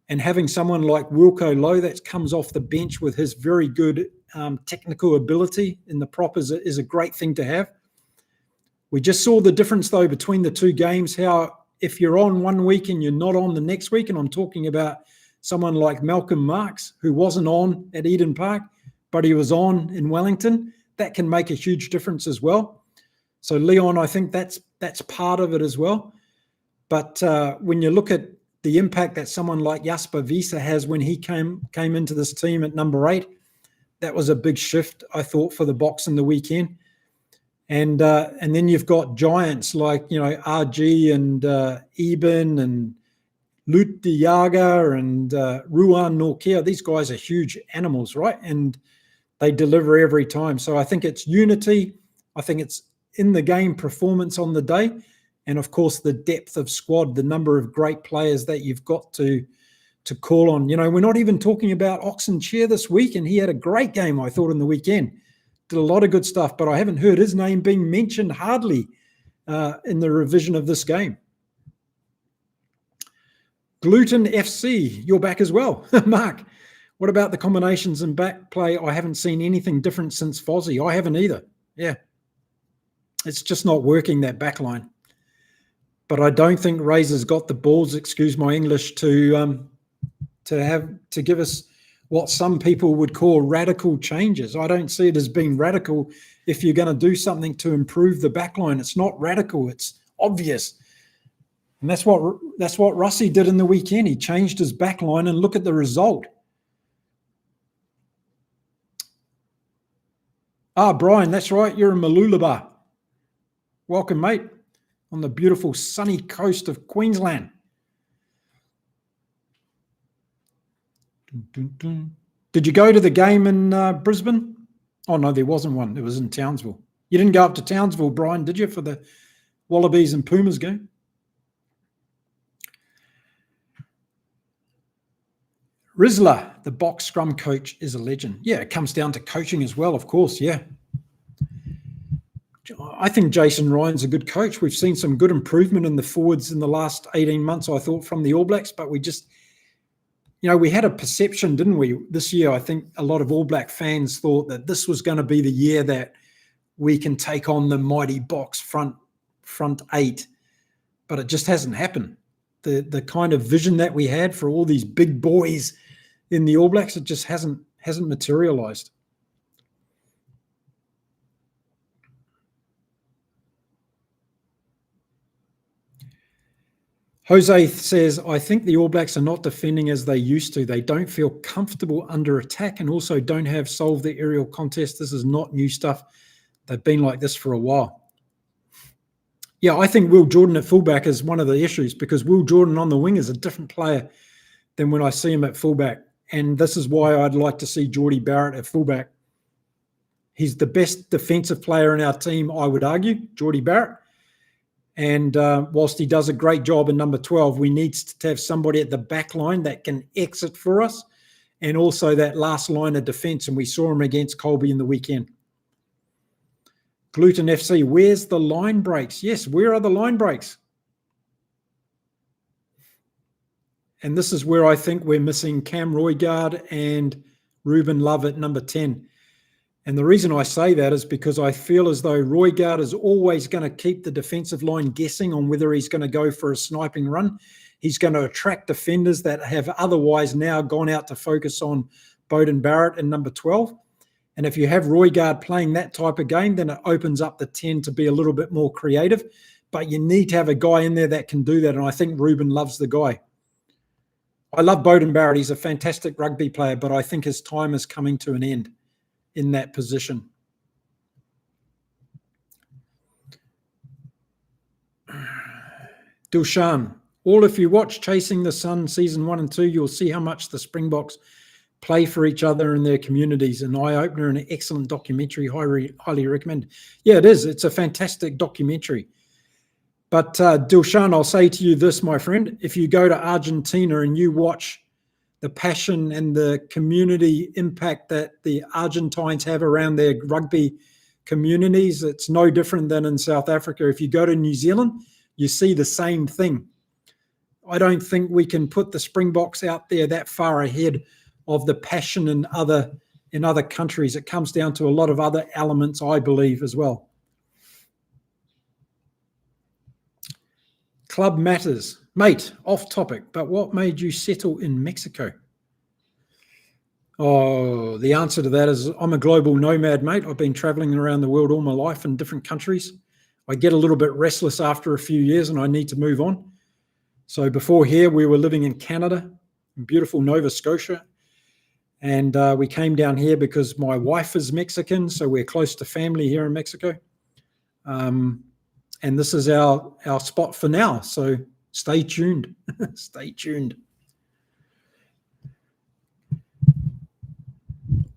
and having someone like Wilco Lowe that comes off the bench with his very good technical ability in the prop is a great thing to have. We just saw the difference, though, between the two games, how if you're on one week and you're not on the next week, and I'm talking about someone like Malcolm Marx, who wasn't on at Eden Park, but he was on in Wellington, that can make a huge difference as well. So, Leon, I think that's part of it as well. But when you look at the impact that someone like Jasper Wiese has when he came into this team at number 8, that was a big shift, I thought, for the Boks in the weekend. And then you've got giants like, RG and Eben and Lut de Jager and Ruan Norkia. These guys are huge animals, right? And they deliver every time. So I think it's unity. I think it's in the game performance on the day. And, of course, the depth of squad, the number of great players that you've got to call on. We're not even talking about Oxen Chair this week, and he had a great game, I thought, in the weekend. Did a lot of good stuff, but I haven't heard his name being mentioned hardly in the revision of this game. Gluten FC, you're back as well. Mark, what about the combinations and back play? I haven't seen anything different since Fozzie. I haven't either. Yeah. It's just not working, that backline. But I don't think Razor's got the balls, excuse my English, to give us what some people would call radical changes. I don't see it as being radical if you're going to do something to improve the backline. It's not radical, it's obvious. And that's what Russie did in the weekend. He changed his backline, and look at the result. Brian, that's right. You're in Mooloolaba. Welcome, mate, on the beautiful sunny coast of Queensland. Did you go to the game in Brisbane? Oh, no, there wasn't one. It was in Townsville. You didn't go up to Townsville, Brian, did you, for the Wallabies and Pumas game? Rizla, the box scrum coach, is a legend. Yeah, it comes down to coaching as well, of course, yeah. I think Jason Ryan's a good coach. We've seen some good improvement in the forwards in the last 18 months, I thought, from the All Blacks, but we just, we had a perception, didn't we? This year, I think a lot of All Black fans thought that this was going to be the year that we can take on the mighty box front eight, but it just hasn't happened. The kind of vision that we had for all these big boys in the All Blacks, it just hasn't materialized. Jose says, I think the All Blacks are not defending as they used to. They don't feel comfortable under attack and also don't have solved the aerial contest. This is not new stuff. They've been like this for a while. Yeah, I think Will Jordan at fullback is one of the issues, because Will Jordan on the wing is a different player than when I see him at fullback. And this is why I'd like to see Jordie Barrett at fullback. He's the best defensive player in our team, I would argue, Jordie Barrett. And whilst he does a great job in number 12, we need to have somebody at the back line that can exit for us, and also that last line of defence. And we saw him against Colby in the weekend. Gluten FC, where's the line breaks? Yes, where are the line breaks? And this is where I think we're missing Cam Roygaard and Ruben Love at number 10. And the reason I say that is because I feel as though Roygaard is always going to keep the defensive line guessing on whether he's going to go for a sniping run. He's going to attract defenders that have otherwise now gone out to focus on Beauden Barrett in number 12. And if you have Roygaard playing that type of game, then it opens up the 10 to be a little bit more creative. But you need to have a guy in there that can do that. And I think Ruben Love's the guy. I love Beauden Barrett. He's a fantastic rugby player, but I think his time is coming to an end in that position. Dilshan, if you watch Chasing the Sun season 1 and 2, you'll see how much the Springboks play for each other in their communities. An eye-opener and an excellent documentary, highly recommend. Yeah, it is. It's a fantastic documentary. But Dilshan, I'll say to you this, my friend, if you go to Argentina and you watch the passion and the community impact that the Argentines have around their rugby communities, it's no different than in South Africa. If you go to New Zealand, you see the same thing. I don't think we can put the Springboks out there that far ahead of the passion in other countries. It comes down to a lot of other elements, I believe, as well. Club matters. Mate, off topic, but what made you settle in Mexico? Oh, the answer to that is I'm a global nomad, mate. I've been traveling around the world all my life in different countries. I get a little bit restless after a few years and I need to move on. So before here, we were living in Canada, in beautiful Nova Scotia. And we came down here because my wife is Mexican, so we're close to family here in Mexico. And this is our spot for now. So stay tuned. Stay tuned.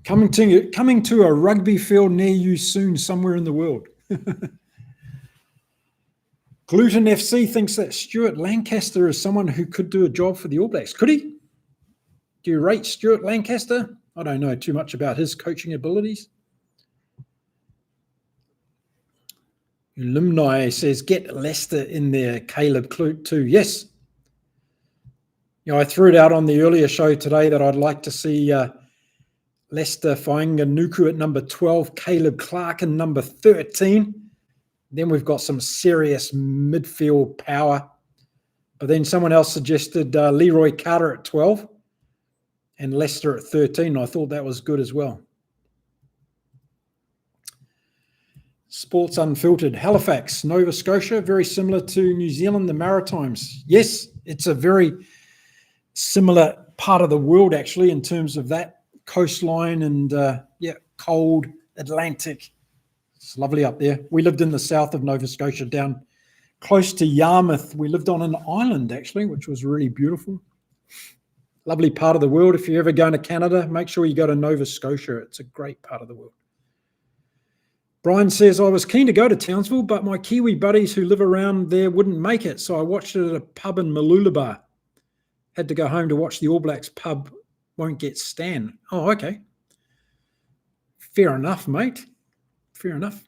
Coming to a rugby field near you soon, somewhere in the world. Gluten FC thinks that Stuart Lancaster is someone who could do a job for the All Blacks. Could he? Do you rate Stuart Lancaster? I don't know too much about his coaching abilities. Alumni says, get Leicester in there, Caleb Clute too. Yes. I threw it out on the earlier show today that I'd like to see Leicester Fainganuku at number 12, Caleb Clark in number 13. Then we've got some serious midfield power. But then someone else suggested Leroy Carter at 12 and Leicester at 13. I thought that was good as well. Sports Unfiltered, Halifax, Nova Scotia, very similar to New Zealand, the Maritimes. Yes, it's a very similar part of the world, actually, in terms of that coastline and, cold Atlantic. It's lovely up there. We lived in the south of Nova Scotia, down close to Yarmouth. We lived on an island, actually, which was really beautiful. Lovely part of the world. If you're ever going to Canada, make sure you go to Nova Scotia. It's a great part of the world. Brian says, I was keen to go to Townsville, but my Kiwi buddies who live around there wouldn't make it, so I watched it at a pub in Mooloolaba. Had to go home to watch the All Blacks pub won't get Stan. Oh, okay. Fair enough, mate. Fair enough.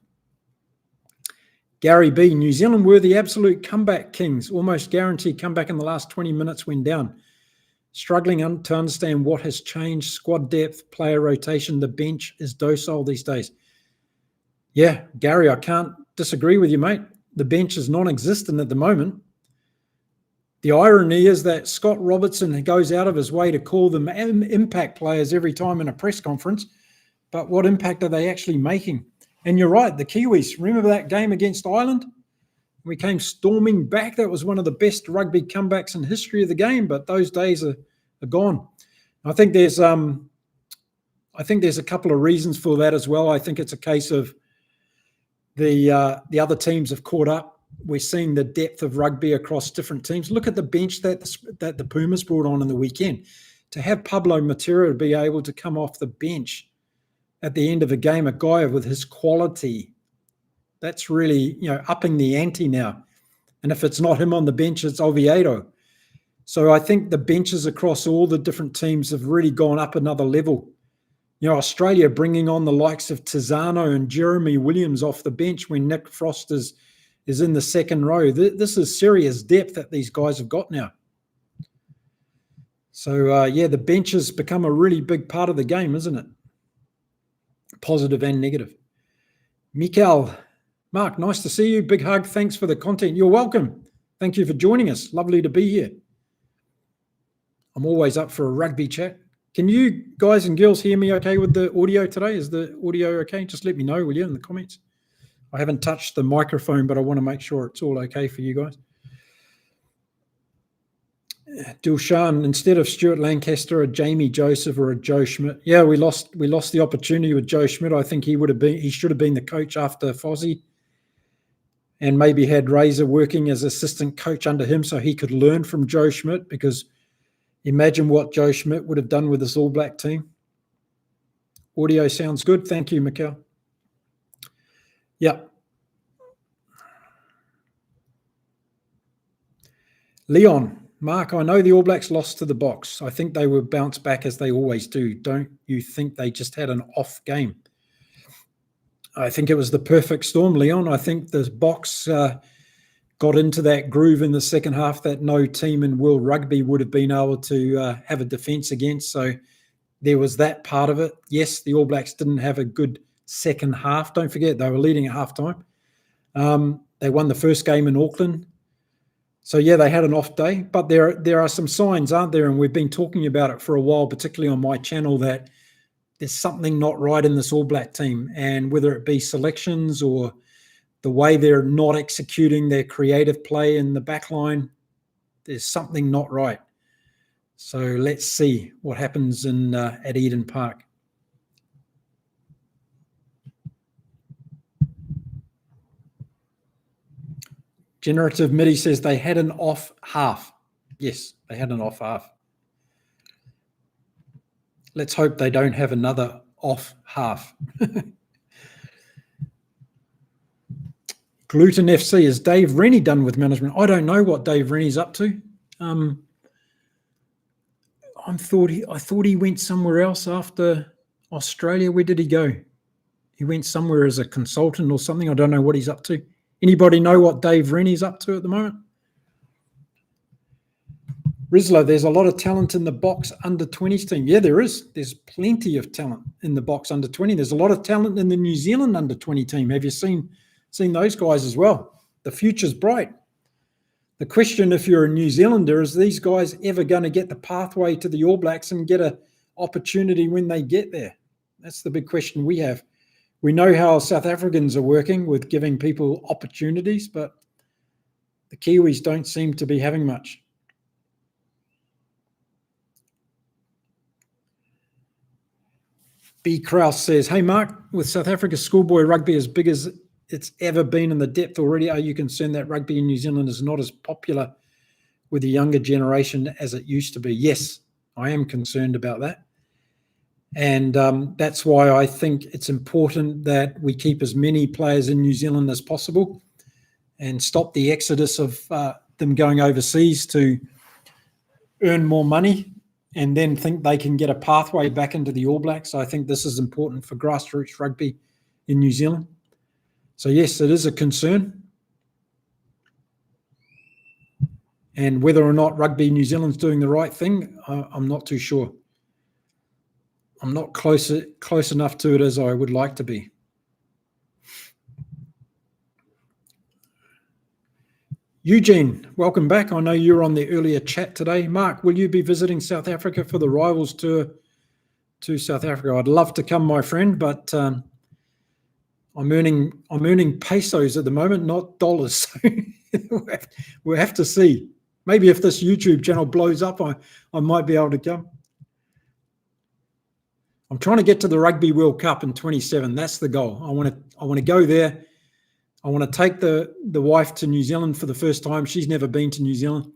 Gary B, New Zealand were the absolute comeback kings, almost guaranteed comeback in the last 20 minutes when down. Struggling to understand what has changed, squad depth, player rotation, the bench is docile these days. Yeah, Gary, I can't disagree with you, mate. The bench is non-existent at the moment. The irony is that Scott Robertson goes out of his way to call them impact players every time in a press conference, but what impact are they actually making? And you're right, the Kiwis, remember that game against Ireland? We came storming back. That was one of the best rugby comebacks in history of the game, but those days are gone. I think there's a couple of reasons for that as well. I think it's a case of the other teams have caught up. We're seeing the depth of rugby across different teams. Look at the bench that the Pumas brought on in the weekend. To have Pablo Matera be able to come off the bench at the end of a game, a guy with his quality, that's really, upping the ante now. And if it's not him on the bench, it's Oviedo. So I think the benches across all the different teams have really gone up another level. Australia bringing on the likes of Tizano and Jeremy Williams off the bench when Nick Frost is in the second row. This is serious depth that these guys have got now. So, the bench has become a really big part of the game, isn't it? Positive and negative. Mikael, Mark, nice to see you. Big hug. Thanks for the content. You're welcome. Thank you for joining us. Lovely to be here. I'm always up for a rugby chat. Can you guys and girls hear me okay with the audio today? Is the audio okay? Just let me know, will you, in the comments? I haven't touched the microphone, but I want to make sure it's all okay for you guys. Dilshan, instead of Stuart Lancaster, a Jamie Joseph or a Joe Schmidt. Yeah, we lost the opportunity with Joe Schmidt. I think he should have been the coach after Fozzie, and maybe had Razor working as assistant coach under him so he could learn from Joe Schmidt, because imagine what Joe Schmidt would have done with this All Black team. Audio sounds good. Thank you, Mikkel. Yeah. Leon, Mark, I know the All Blacks lost to the Boks. I think they will bounce back as they always do. Don't you think they just had an off game? I think it was the perfect storm, Leon. I think the Boks got into that groove in the second half that no team in world rugby would have been able to have a defence against. So there was that part of it. Yes, the All Blacks didn't have a good second half. Don't forget, they were leading at halftime. They won the first game in Auckland. So, yeah, they had an off day. But there are some signs, aren't there? And we've been talking about it for a while, particularly on my channel, that there's something not right in this All Black team. And whether it be selections or the way they're not executing their creative play in the backline, there's something not right. So let's see what happens at Eden Park. Generative MIDI says they had an off half. Yes, they had an off half. Let's hope they don't have another off half. Gluten FC, is Dave Rennie done with management? I don't know what Dave Rennie's up to. I thought he went somewhere else after Australia. Where did he go? He went somewhere as a consultant or something. I don't know what he's up to. Anybody know what Dave Rennie's up to at the moment? Rizlo, there's a lot of talent in the Boks under-20s team. Yeah, there is. There's plenty of talent in the Boks under-20. There's a lot of talent in the New Zealand under-20 team. Have you seen those guys as well? The future's bright. The question, if you're a New Zealander, is these guys ever going to get the pathway to the All Blacks and get an opportunity when they get there? That's the big question we have. We know how South Africans are working with giving people opportunities, but the Kiwis don't seem to be having much. B. Kraus says, hey, Mark, with South Africa's schoolboy rugby as big as it's ever been in the depth already, are you concerned that rugby in New Zealand is not as popular with the younger generation as it used to be? Yes, I am concerned about that. And that's why I think it's important that we keep as many players in New Zealand as possible and stop the exodus of them going overseas to earn more money. and then think they can get a pathway back into the All Blacks. I think this is important for grassroots rugby in New Zealand. So yes, it is a concern. And whether or not Rugby New Zealand's doing the right thing, I'm not too sure. I'm not close enough to it as I would like to be. Eugene, welcome back. I know you were on the earlier chat today. Mark, will you be visiting South Africa for the Rivals tour to South Africa? I'd love to come, my friend, but I'm earning pesos at the moment, not dollars. We'll have to see. Maybe if this YouTube channel blows up, I might be able to come. I'm trying to get to the Rugby World Cup in 27. That's the goal. I want to go there. I want to take the wife to New Zealand for the first time. She's never been to New Zealand.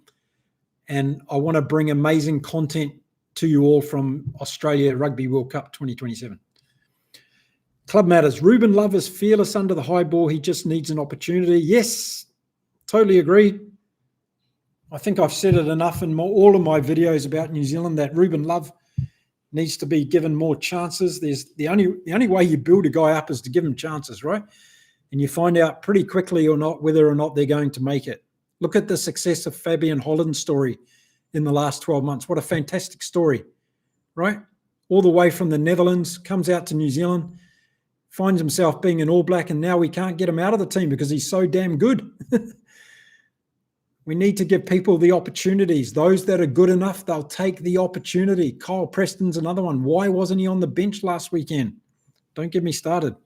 And I want to bring amazing content to you all from Australia Rugby World Cup 2027. Club Matters. Ruben Love is fearless under the high ball. He just needs an opportunity. Yes, totally agree. I think I've said it enough in all of my videos about New Zealand that Ruben Love needs to be given more chances. There's the only way you build a guy up is to give him chances, right? And you find out pretty quickly whether or not they're going to make it. Look at the success of Fabian Holland's story in the last 12 months. What a fantastic story, right? All the way from the Netherlands, comes out to New Zealand, finds himself being an All Black, and now we can't get him out of the team because he's so damn good. We need to give people the opportunities. Those that are good enough, they'll take the opportunity. Kyle Preston's another one. Why wasn't he on the bench last weekend? Don't get me started.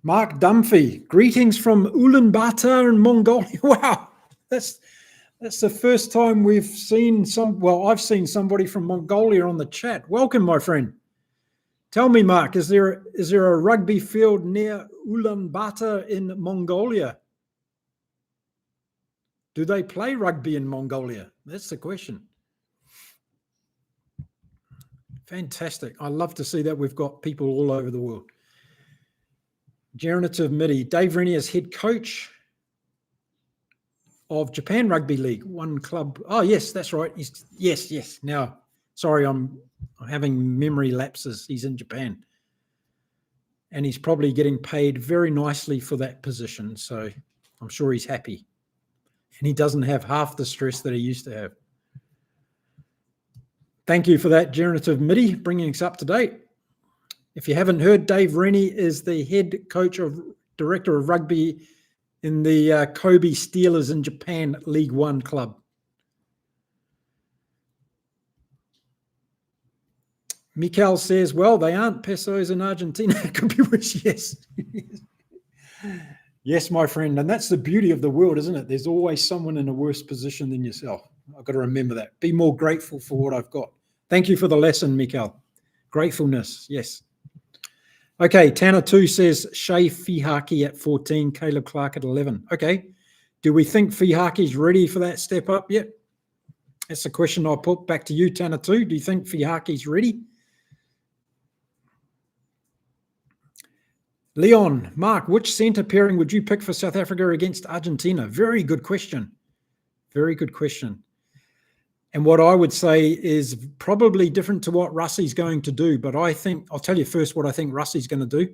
Mark Dunphy, greetings from Ulaanbaatar in Mongolia. Wow, that's the first time we've seen I've seen somebody from Mongolia on the chat. Welcome, my friend. Tell me, Mark, is there a rugby field near Ulaanbaatar in Mongolia? Do they play rugby in Mongolia? That's the question. Fantastic. I love to see that we've got people all over the world. Generative MIDI. Dave Rennie is head coach of Japan Rugby League, one club. Oh, yes, that's right. Yes. Now, sorry, I'm having memory lapses. He's in Japan. And he's probably getting paid very nicely for that position. So I'm sure he's happy. And he doesn't have half the stress that he used to have. Thank you for that, Generative MIDI, bringing us up to date. If you haven't heard, Dave Rennie is the head coach director of rugby in the Kobe Steelers in Japan League One club. Mikael says, well, they aren't pesos in Argentina. It could be rich, yes. Yes, my friend. And that's the beauty of the world, isn't it? There's always someone in a worse position than yourself. I've got to remember that. Be more grateful for what I've got. Thank you for the lesson, Mikael. Gratefulness, yes. Okay, Tanner 2 says, Shea Fihaki at 14, Caleb Clark at 11. Okay, do we think Fihaki's ready for that step up yet? That's the question I'll put back to you, Tanner 2. Do you think Fihaki's ready? Leon, Mark, which centre pairing would you pick for South Africa against Argentina? Very good question. Very good question. And what I would say is probably different to what Russie's going to do. But I think, I'll tell you first what I think Russie's going to do.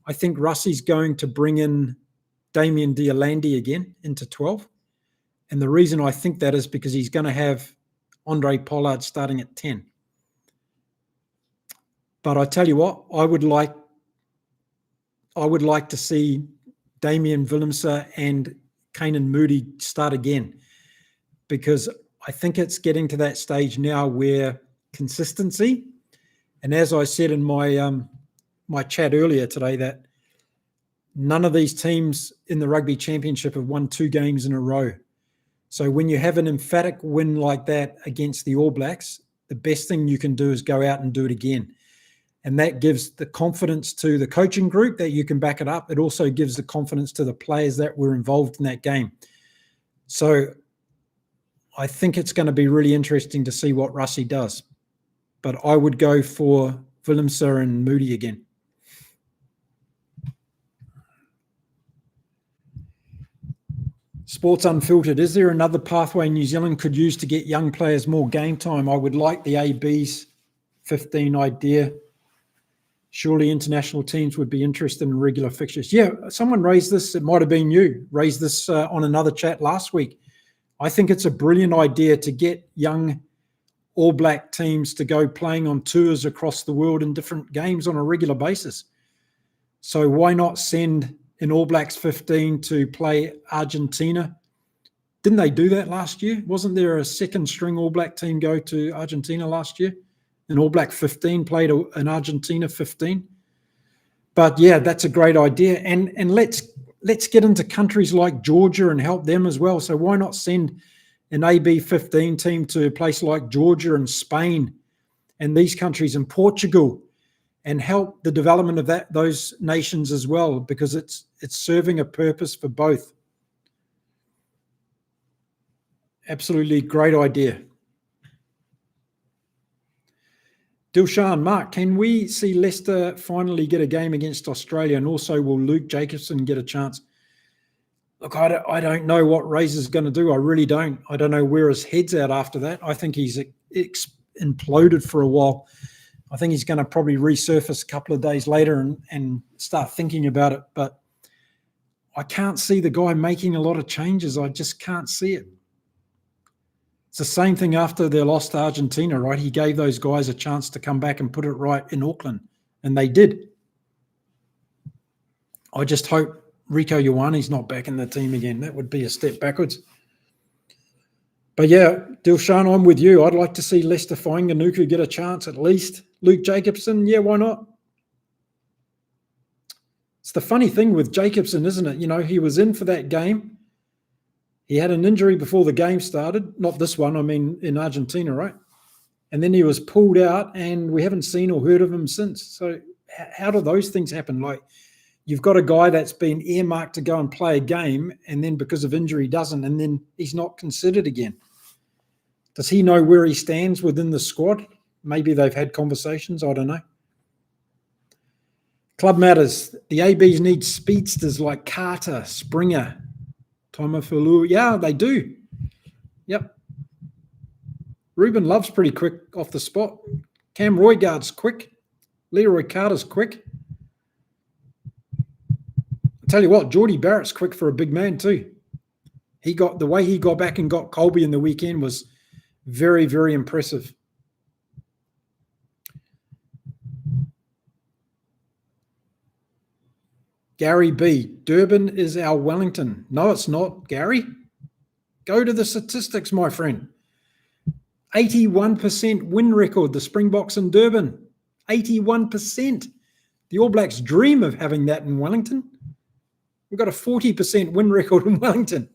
I think Russie's going to bring in Damien Diolandi again into 12. And the reason I think that is because he's going to have Andre Pollard starting at 10. But I tell you what, I would like to see Damian Willemse and Kanan Moody start again, because I think it's getting to that stage now where consistency, and as I said in my my chat earlier today, that none of these teams in the Rugby Championship have won 2 games in a row. So when you have an emphatic win like that against the All Blacks, the best thing you can do is go out and do it again. And that gives the confidence to the coaching group that you can back it up. It also gives the confidence to the players that were involved in that game. So I think it's going to be really interesting to see what Russie does. But I would go for Willemse and Moody again. Sports Unfiltered. Is there another pathway New Zealand could use to get young players more game time? I would like the AB's 15 idea. Surely international teams would be interested in regular fixtures. Yeah, someone raised this. It might have been you. Raised this on another chat last week. I think it's a brilliant idea to get young All Black teams to go playing on tours across the world in different games on a regular basis. So why not send an All Blacks 15 to play Argentina? Didn't they do that last year? Wasn't there a second string All Black team go to Argentina last year? An All Black 15 played an Argentina 15. But yeah, that's a great idea. And let's get into countries like Georgia and help them as well. So why not send an AB 15 team to a place like Georgia and Spain and these countries and Portugal, and help the development of those nations as well, because it's serving a purpose for both. Absolutely great idea. Dilshan, Mark, can we see Leicester finally get a game against Australia? And also, will Luke Jacobson get a chance? Look, I don't know what Razor's going to do. I really don't. I don't know where his head's at after that. I think he's imploded for a while. I think he's going to probably resurface a couple of days later and start thinking about it. But I can't see the guy making a lot of changes. I just can't see it. It's the same thing after they lost to Argentina, right? He gave those guys a chance to come back and put it right in Auckland, and they did. I just hope Rico Ioane's not back in the team again. That would be a step backwards. But yeah, Dilshan, I'm with you. I'd like to see Leicester Fainga'anuku get a chance at least. Luke Jacobson, yeah, why not? It's the funny thing with Jacobson, isn't it? You know, he was in for that game. He had an injury before the game started. Not this one, I mean in Argentina, right? And then he was pulled out and we haven't seen or heard of him since. So how do those things happen? Like, you've got a guy that's been earmarked to go and play a game, and then because of injury doesn't, and then he's not considered again. Does he know where he stands within the squad? Maybe they've had conversations. I don't know. Club matters. The ABs need speedsters like Carter, Springer, Tomafulu. Yeah, they do. Yep. Ruben Love's pretty quick off the spot. Cam Roygaard's quick. Leroy Carter's quick. I tell you what, Geordie Barrett's quick for a big man too. The way he got back and got Colby in the weekend was very, very impressive. Gary B. Durban is our Wellington. No, it's not, Gary. Go to the statistics, my friend. 81% win record, the Springboks in Durban. 81%. The All Blacks dream of having that in Wellington. We've got a 40% win record in Wellington.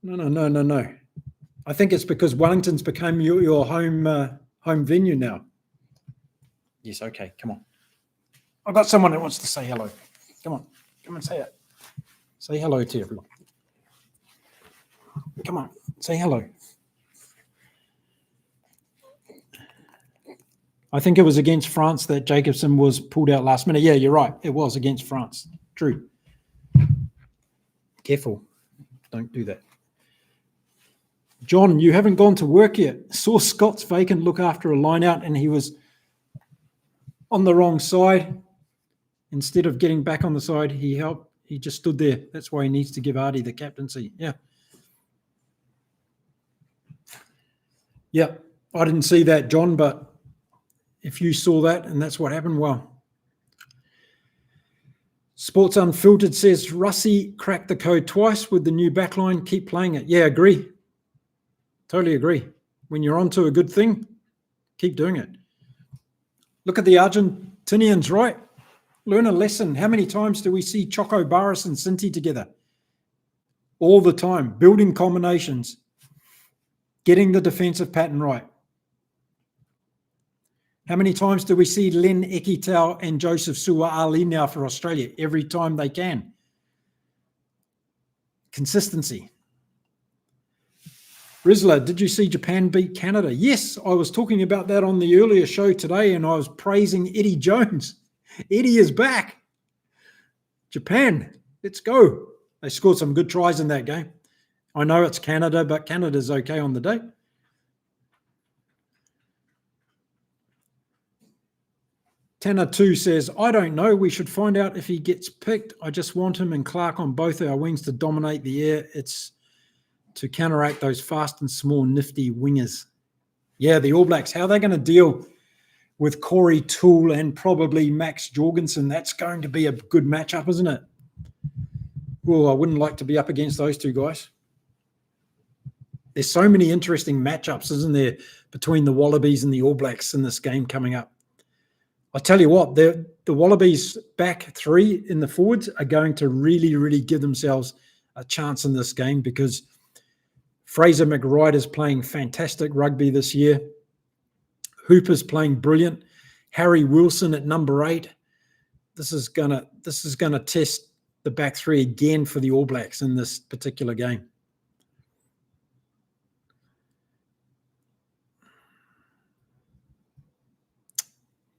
No. I think it's because Wellington's become your home venue now. Yes, okay, come on. I've got someone that wants to say hello. Come on, come and say it. Say hello to everyone. Come on, say hello. I think it was against France that Jacobson was pulled out last minute. Yeah, you're right. It was against France. True. Careful. Don't do that. John, you haven't gone to work yet. Saw Scott's vacant look after a line out and he was on the wrong side. Instead of getting back on the side, he just stood there. That's why he needs to give Artie the captaincy. Yeah. Yeah, I didn't see that, John, but if you saw that and that's what happened, well. Sports Unfiltered says, Russie cracked the code twice with the new backline. Keep playing it. Yeah, agree. Totally agree. When you're onto a good thing, keep doing it. Look at the Argentinians, right? Learn a lesson. How many times do we see Choco Barras and Sinti together? All the time. Building combinations. Getting the defensive pattern right. How many times do we see Len Ekitau and Joseph Sua Ali now for Australia? Every time they can. Consistency. Rizla, did you see Japan beat Canada? Yes, I was talking about that on the earlier show today and I was praising Eddie Jones. Eddie is back. Japan, let's go. They scored some good tries in that game. I know it's Canada, but Canada's okay on the day. Tanner 2 says, I don't know. We should find out if he gets picked. I just want him and Clark on both our wings to dominate the air. It's to counteract those fast and small, nifty wingers. Yeah, the All Blacks, how are they going to deal with Corey Toole and probably Max Jorgensen? That's going to be a good matchup, isn't it? Well, I wouldn't like to be up against those two guys. There's so many interesting matchups, isn't there, between the Wallabies and the All Blacks in this game coming up. I tell you what, the Wallabies back three in the forwards are going to really, really give themselves a chance in this game because Fraser McRide is playing fantastic rugby this year. Hooper's playing brilliant. Harry Wilson at number 8. This is gonna test the back three again for the All Blacks in this particular game.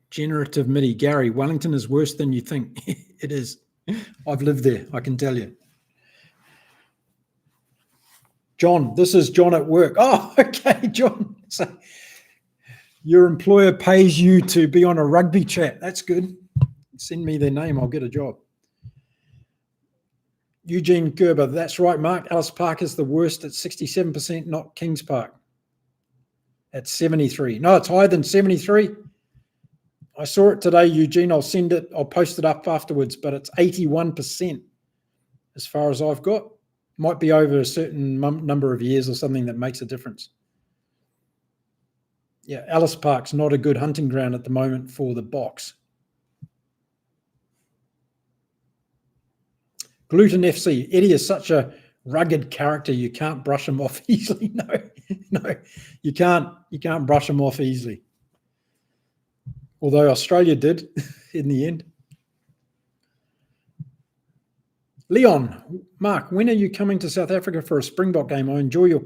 Generative MIDI. Gary, Wellington is worse than you think. It is. I've lived there, I can tell you. John, this is John at work. Oh, okay, John. So your employer pays you to be on a rugby chat. That's good. Send me their name. I'll get a job. Eugene Gerber. That's right, Mark. Ellis Park is the worst at 67%, not Kings Park. At 73. No, it's higher than 73. I saw it today, Eugene. I'll send it. I'll post it up afterwards, but it's 81% as far as I've got. Might be over a certain number of years or something that makes a difference. Yeah, Ellis Park's not a good hunting ground at the moment for the Boks. Gluten FC. Eddie is such a rugged character. You can't brush him off easily. No, you can't brush him off easily. Although Australia did in the end. Leon, Mark, when are you coming to South Africa for a Springbok game? I enjoy your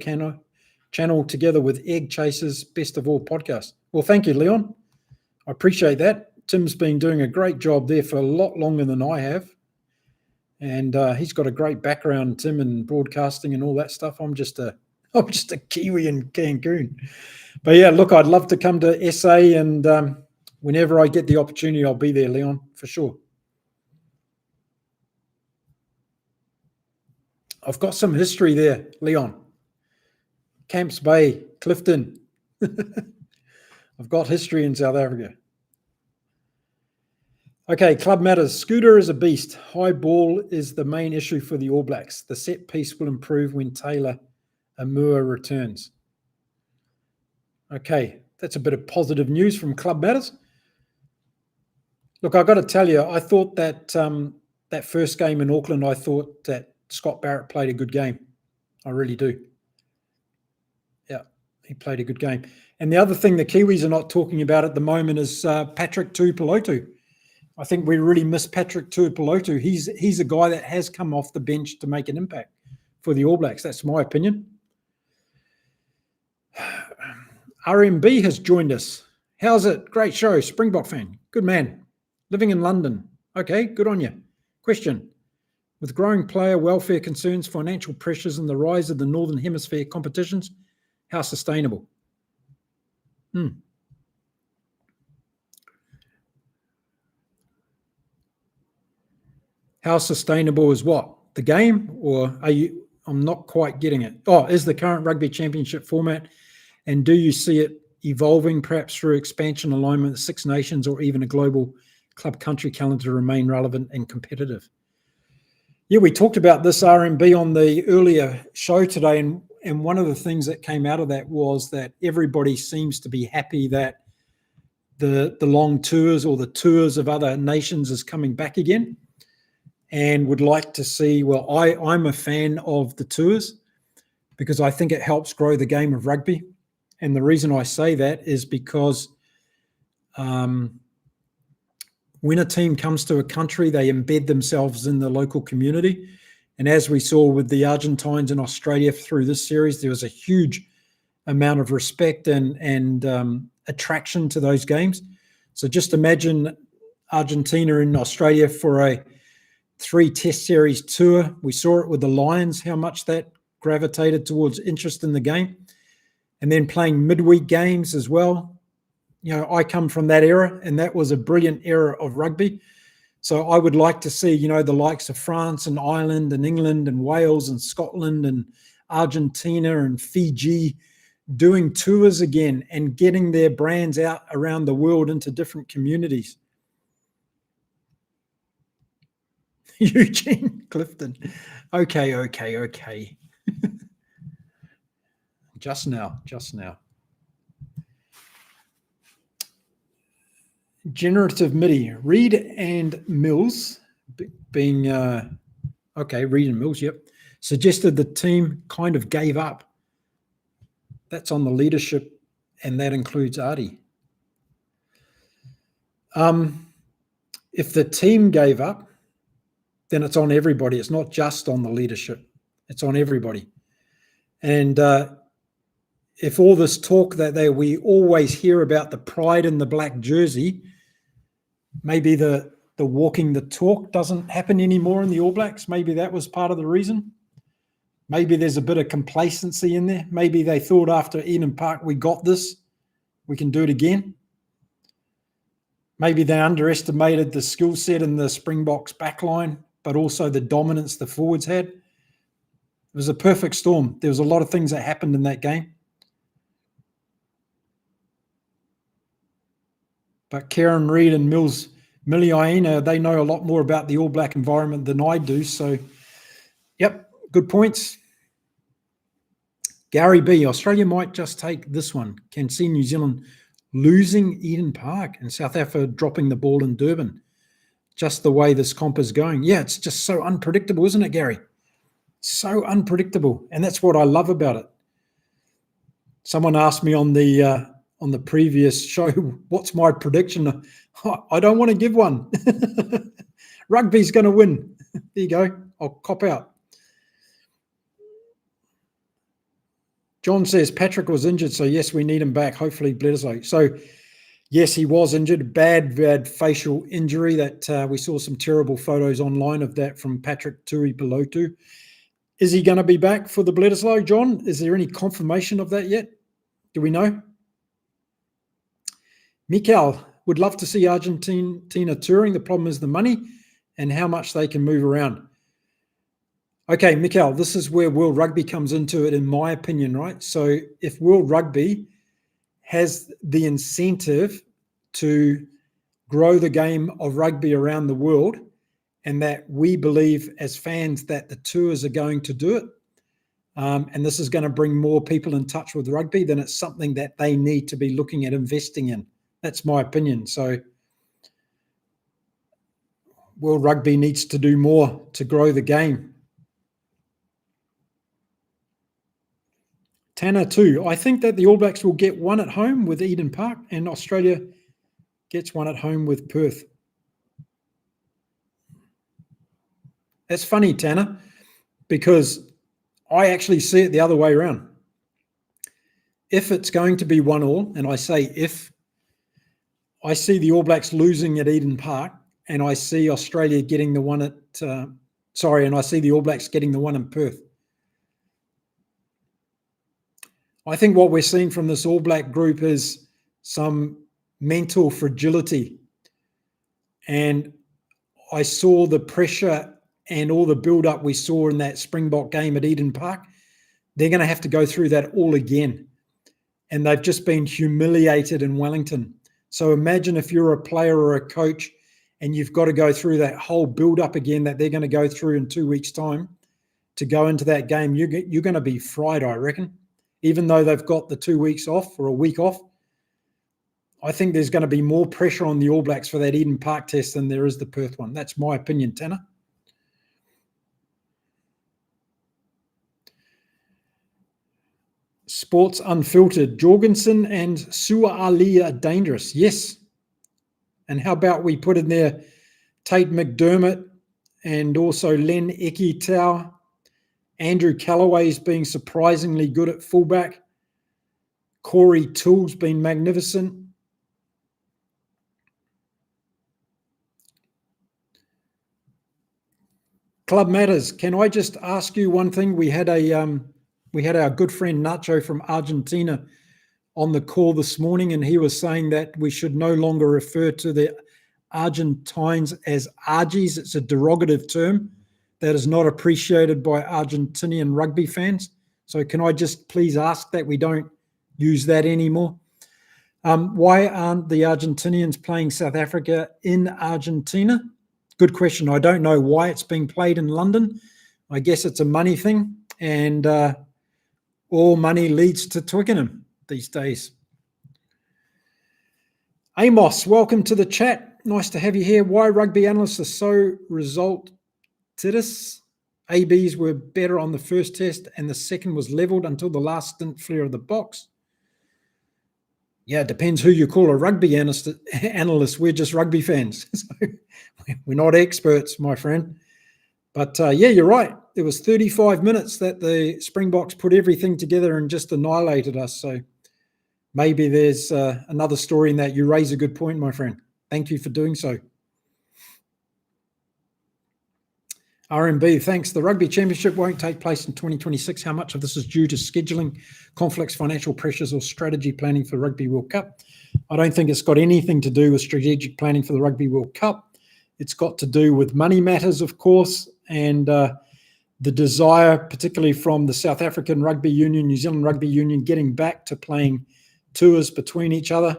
channel together with Egg Chasers Best of All podcast. Well, thank you, Leon. I appreciate that. Tim's been doing a great job there for a lot longer than I have. And he's got a great background, Tim, in broadcasting and all that stuff. I'm just a Kiwi in Cancun. But yeah, look, I'd love to come to SA and whenever I get the opportunity, I'll be there, Leon, for sure. I've got some history there, Leon. Camps Bay, Clifton. I've got history in South Africa. Okay, Club Matters. Scooter is a beast. High ball is the main issue for the All Blacks. The set piece will improve when Taylor Amua returns. Okay, that's a bit of positive news from Club Matters. Look, I've got to tell you, I thought that that first game in Auckland, I thought that Scott Barrett played a good game. I really do. Yeah, he played a good game. And the other thing the Kiwis are not talking about at the moment is Patrick Tuipulotu. I think we really miss Patrick Tuipulotu. He's a guy that has come off the bench to make an impact for the All Blacks. That's my opinion. RMB has joined us. How's it? Great show. Springbok fan. Good man. Living in London. Okay, good on you. Question. With growing player welfare concerns, financial pressures, and the rise of the Northern Hemisphere competitions, how sustainable? How sustainable is what? The game? Or are you? I'm not quite getting it. Oh, is the current Rugby Championship format, and do you see it evolving perhaps through expansion, alignment with Six Nations, or even a global club country calendar to remain relevant and competitive? Yeah, we talked about this RMB on the earlier show today, and one of the things that came out of that was that everybody seems to be happy that the long tours or the tours of other nations is coming back again, and would like to see, well, I'm a fan of the tours because I think it helps grow the game of rugby. And the reason I say that is because when a team comes to a country, they embed themselves in the local community. And as we saw with the Argentines in Australia through this series, there was a huge amount of respect and attraction to those games. So just imagine Argentina in Australia for a 3 Test Series tour. We saw it with the Lions, how much that gravitated towards interest in the game. And then playing midweek games as well. I come from that era, and that was a brilliant era of rugby. So I would like to see, the likes of France and Ireland and England and Wales and Scotland and Argentina and Fiji doing tours again and getting their brands out around the world into different communities. Eugene Clifton. Okay. Just now. Generative MIDI. Reed and Mills being, Reed and Mills, yep, suggested the team kind of gave up. That's on the leadership, and that includes Artie. If the team gave up, then it's on everybody. It's not just on the leadership. It's on everybody. And if all this talk that we always hear about the pride in the black jersey, maybe the walking the talk doesn't happen anymore in the All Blacks. Maybe that was part of the reason. Maybe there's a bit of complacency in there. Maybe they thought after Eden Park, we got this. We can do it again. Maybe they underestimated the skill set in the Springboks backline, but also the dominance the forwards had. It was a perfect storm. There was a lot of things that happened in that game. But Karen Reid and Millie Aina, they know a lot more about the All Black environment than I do. So, yep, good points. Gary B, Australia might just take this one. Can see New Zealand losing Eden Park and South Africa dropping the ball in Durban. Just the way this comp is going. Yeah, it's just so unpredictable, isn't it, Gary? So unpredictable. And that's what I love about it. Someone asked me on the previous show, what's my prediction? I don't want to give one. Rugby's going to win. There you go. I'll cop out. John says Patrick was injured, so yes, we need him back. Hopefully Bledisloe. So yes, he was injured. Bad facial injury that we saw some terrible photos online of that from Patrick Tui-Pelotu. Is he going to be back for the Bledisloe, John? Is there any confirmation of that yet? Do we know? Mikael would love to see Argentina touring. The problem is the money and how much they can move around. Okay, Mikael, this is where World Rugby comes into it, in my opinion, right? So if World Rugby has the incentive to grow the game of rugby around the world, and that we believe as fans that the tours are going to do it, and this is going to bring more people in touch with rugby, then it's something that they need to be looking at investing in. That's my opinion. So World Rugby needs to do more to grow the game. Tanner too. I think that the All Blacks will get one at home with Eden Park, and Australia gets one at home with Perth. That's funny, Tanner, because I actually see it the other way around. If it's going to be 1-1, and I say if, I see the All Blacks losing at Eden Park, and I see Australia getting the one at, and I see the All Blacks getting the one in Perth. I think what we're seeing from this All Black group is some mental fragility. And I saw the pressure and all the build-up we saw in that Springbok game at Eden Park. They're going to have to go through that all again. And they've just been humiliated in Wellington. So imagine if you're a player or a coach and you've got to go through that whole build-up again that they're going to go through in 2 weeks' time to go into that game. You're going to be fried, I reckon. Even though they've got the 2 weeks off or a week off, I think there's going to be more pressure on the All Blacks for that Eden Park test than there is the Perth one. That's my opinion, Tanner. Sports Unfiltered. Jorgensen and Sua Ali are dangerous. Yes. And how about we put in there Tate McDermott and also Len Ekitau. Andrew Callaway's being surprisingly good at fullback. Corey Toole's been magnificent. Club Matters. Can I just ask you one thing? We had our good friend Nacho from Argentina on the call this morning, and he was saying that we should no longer refer to the Argentines as Argies. It's a derogative term that is not appreciated by Argentinian rugby fans. So can I just please ask that we don't use that anymore? Why aren't the Argentinians playing South Africa in Argentina? Good question. I don't know why it's being played in London. I guess it's a money thing, and all money leads to Twickenham these days. Amos, welcome to the chat. Nice to have you here. Why rugby analysts are so resultitous? ABs were better on the first test and the second was levelled until the last stint flare of the box. Yeah, it depends who you call a rugby analyst. We're just rugby fans. So we're not experts, my friend. But yeah, you're right. It was 35 minutes that the Springboks put everything together and just annihilated us. So maybe there's another story in that. You raise a good point, my friend. Thank you for doing so. RMB, thanks. The Rugby Championship won't take place in 2026. How much of this is due to scheduling conflicts, financial pressures, or strategy planning for the Rugby World Cup? I don't think it's got anything to do with strategic planning for the Rugby World Cup. It's got to do with money matters, of course, and the desire, particularly from the South African Rugby Union, New Zealand Rugby Union, getting back to playing tours between each other.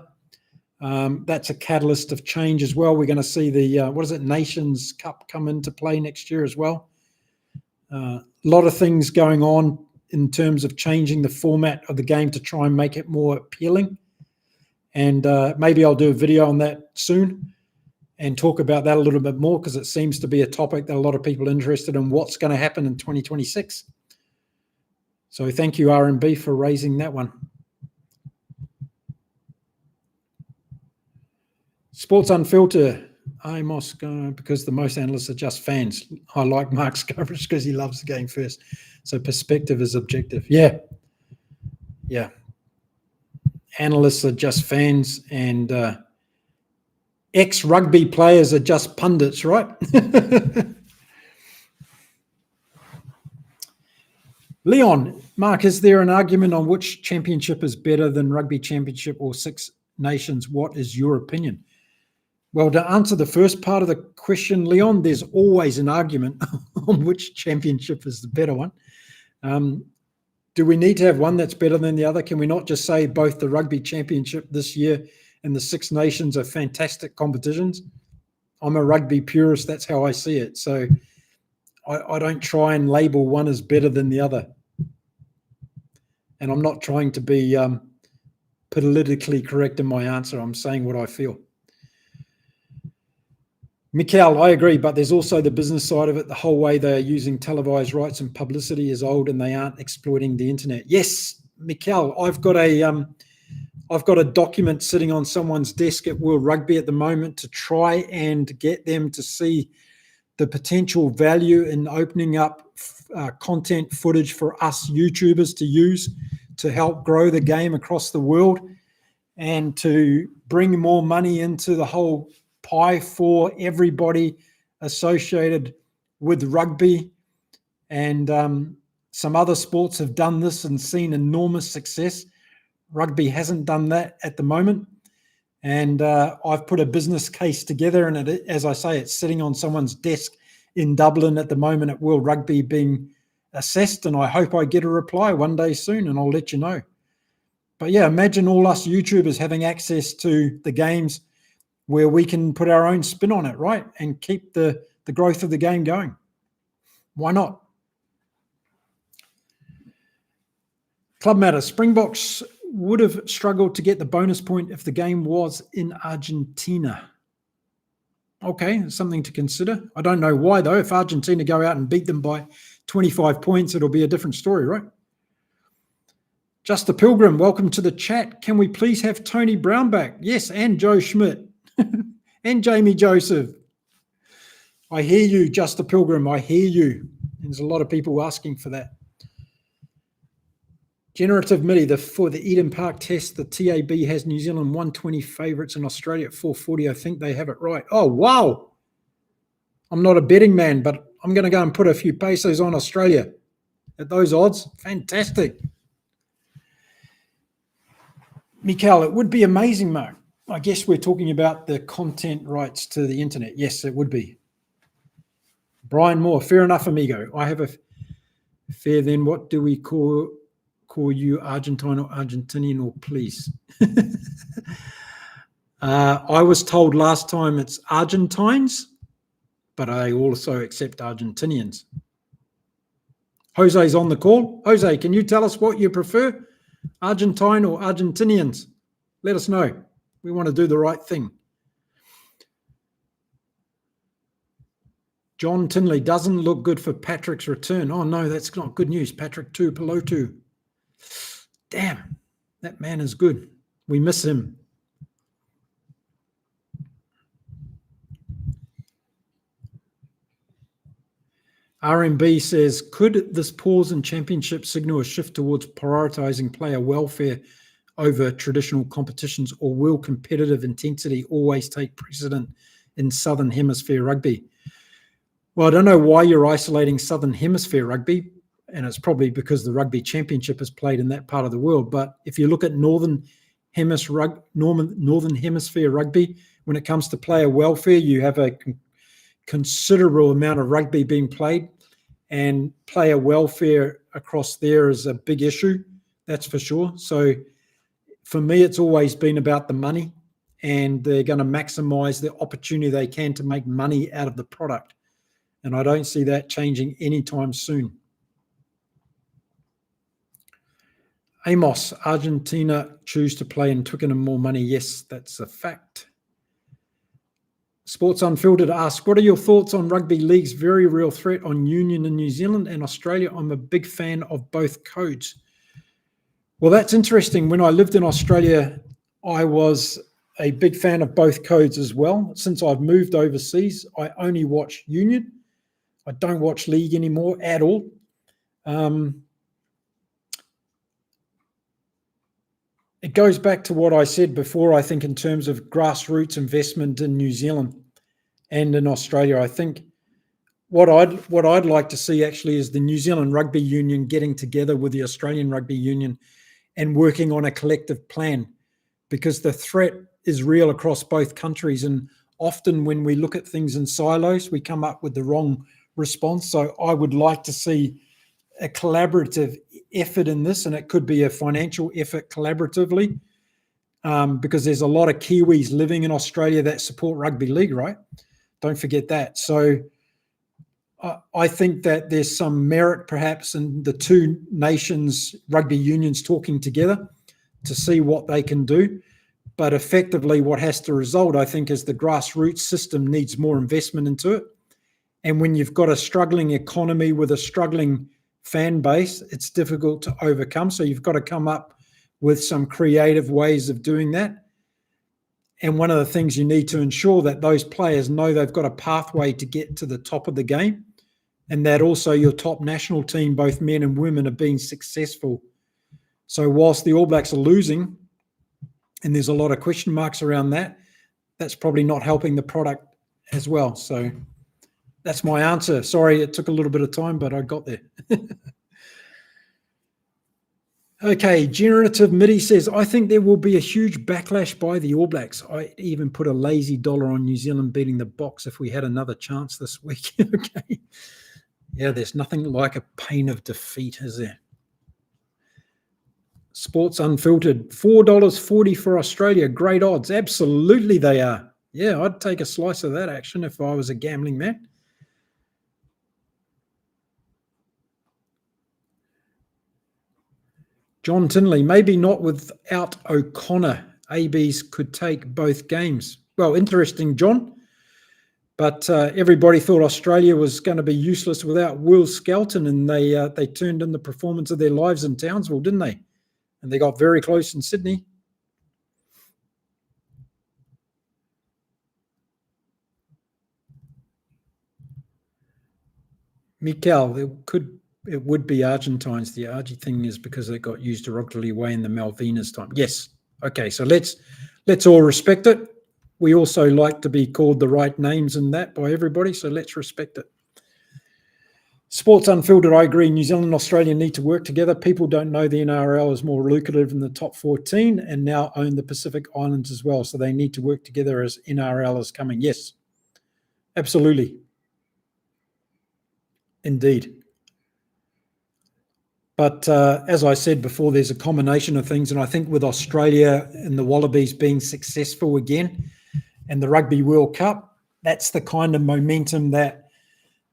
That's a catalyst of change as well. We're going to see the, Nations Cup come into play next year as well. A lot of things going on in terms of changing the format of the game to try and make it more appealing. And maybe I'll do a video on that soon and talk about that a little bit more, because it seems to be a topic that a lot of people are interested in, what's going to happen in 2026. So thank you, RMB, for raising that one. Sports Unfiltered, Amos, because the most analysts are just fans. I like Mark's coverage because he loves the game first. So perspective is objective. Yeah. Analysts are just fans, and ex-rugby players are just pundits, right? Leon, Mark, is there an argument on which championship is better than Rugby Championship or Six Nations? What is your opinion? Well, to answer the first part of the question, Leon, there's always an argument on which championship is the better one. Do we need to have one that's better than the other? Can we not just say both the Rugby Championship this year and the Six Nations are fantastic competitions? I'm a rugby purist. That's how I see it. So I don't try and label one as better than the other. And I'm not trying to be politically correct in my answer. I'm saying what I feel. Mikhail, I agree, but there's also the business side of it. The whole way they're using televised rights and publicity is old, and they aren't exploiting the internet. Yes, Mikhail, I've got a document sitting on someone's desk at World Rugby at the moment to try and get them to see the potential value in opening up content footage for us YouTubers to use to help grow the game across the world and to bring more money into the whole pie for everybody associated with rugby. And some other sports have done this and seen enormous success. Rugby hasn't done that at the moment. And I've put a business case together, and as I say, it's sitting on someone's desk in Dublin at the moment at World Rugby being assessed, and I hope I get a reply one day soon, and I'll let you know. But yeah, imagine all us YouTubers having access to the games where we can put our own spin on it, right? And keep the growth of the game going. Why not? Club Matter. Springboks would have struggled to get the bonus point if the game was in Argentina. Okay, something to consider. I don't know why, though. If Argentina go out and beat them by 25 points, it'll be a different story, right? Just the Pilgrim, welcome to the chat. Can we please have Tony Brown back? Yes, and Joe Schmidt. And Jamie Joseph. I hear you, Just the Pilgrim. I hear you. There's a lot of people asking for that. Generative MIDI, for the Eden Park test, the TAB has New Zealand 120 favourites and Australia at 440. I think they have it right. Oh, wow. I'm not a betting man, but I'm going to go and put a few pesos on Australia at those odds. Fantastic. Mikael, it would be amazing, Mark. I guess we're talking about the content rights to the internet. Yes, it would be. Brian Moore, fair enough, amigo. I have a fair then. What do we call you, Argentine or Argentinian, or please? I was told last time it's Argentines, but I also accept Argentinians. Jose's on the call. Jose, can you tell us what you prefer, Argentine or Argentinians? Let us know. We want to do the right thing. John Tinley, doesn't look good for Patrick's return. Oh, no, that's not good news. Patrick Tuipulotu. Damn, that man is good. We miss him. RMB says, could this pause in championship signal a shift towards prioritising player welfare over traditional competitions, or will competitive intensity always take precedent in Southern Hemisphere rugby? Well, I don't know why you're isolating Southern Hemisphere rugby, and it's probably because the Rugby Championship is played in that part of the world. But if you look at Northern Hemisphere rugby, when it comes to player welfare, you have a considerable amount of rugby being played, and player welfare across there is a big issue, that's for sure. So for me, it's always been about the money, and they're going to maximize the opportunity they can to make money out of the product. And I don't see that changing anytime soon. Amos, Argentina choose to play in Twickenham more money. Yes, that's a fact. Sports Unfiltered asks, what are your thoughts on rugby league's very real threat on union in New Zealand and Australia? I'm a big fan of both codes. Well, that's interesting. When I lived in Australia, I was a big fan of both codes as well. Since I've moved overseas, I only watch union. I don't watch league anymore at all. It goes back to what I said before, I think, in terms of grassroots investment in New Zealand and in Australia. I think what I'd like to see actually is the New Zealand Rugby Union getting together with the Australian Rugby Union and working on a collective plan, because the threat is real across both countries. And often when we look at things in silos, we come up with the wrong response. So I would like to see a collaborative effort in this, and it could be a financial effort collaboratively, because there's a lot of Kiwis living in Australia that support rugby league, right? Don't forget that. So I think that there's some merit perhaps in the two nations rugby unions talking together to see what they can do. But effectively what has to result, I think, is the grassroots system needs more investment into it. And when you've got a struggling economy with a struggling fan base, it's difficult to overcome. So you've got to come up with some creative ways of doing that. And one of the things you need to ensure that those players know they've got a pathway to get to the top of the game, and that also your top national team, both men and women, are being successful. So whilst the All Blacks are losing, and there's a lot of question marks around that, that's probably not helping the product as well. So that's my answer. Sorry, it took a little bit of time, but I got there. Okay, Generative MIDI says, I think there will be a huge backlash by the All Blacks. I even put a lazy dollar on New Zealand beating the Box if we had another chance this week. Okay. Yeah, there's nothing like a pain of defeat, is there? Sports Unfiltered, $4.40 for Australia. Great odds. Absolutely they are. Yeah, I'd take a slice of that action if I was a gambling man. John Tinley, maybe not without O'Connor. ABs could take both games. Well, interesting, John. But everybody thought Australia was going to be useless without Will Skelton, and they turned in the performance of their lives in Townsville, didn't they? And they got very close in Sydney. Mikael, it would be Argentines. The Argy thing is because they got used derogatorily way in the Malvinas time. Yes. Okay, so let's all respect it. We also like to be called the right names and that by everybody, so let's respect it. Sports Unfiltered, I agree. New Zealand and Australia need to work together. People don't know the NRL is more lucrative than the top 14 and now own the Pacific Islands as well. So they need to work together as NRL is coming. Yes, absolutely. Indeed. But as I said before, there's a combination of things. And I think with Australia and the Wallabies being successful again and the Rugby World Cup, that's the kind of momentum that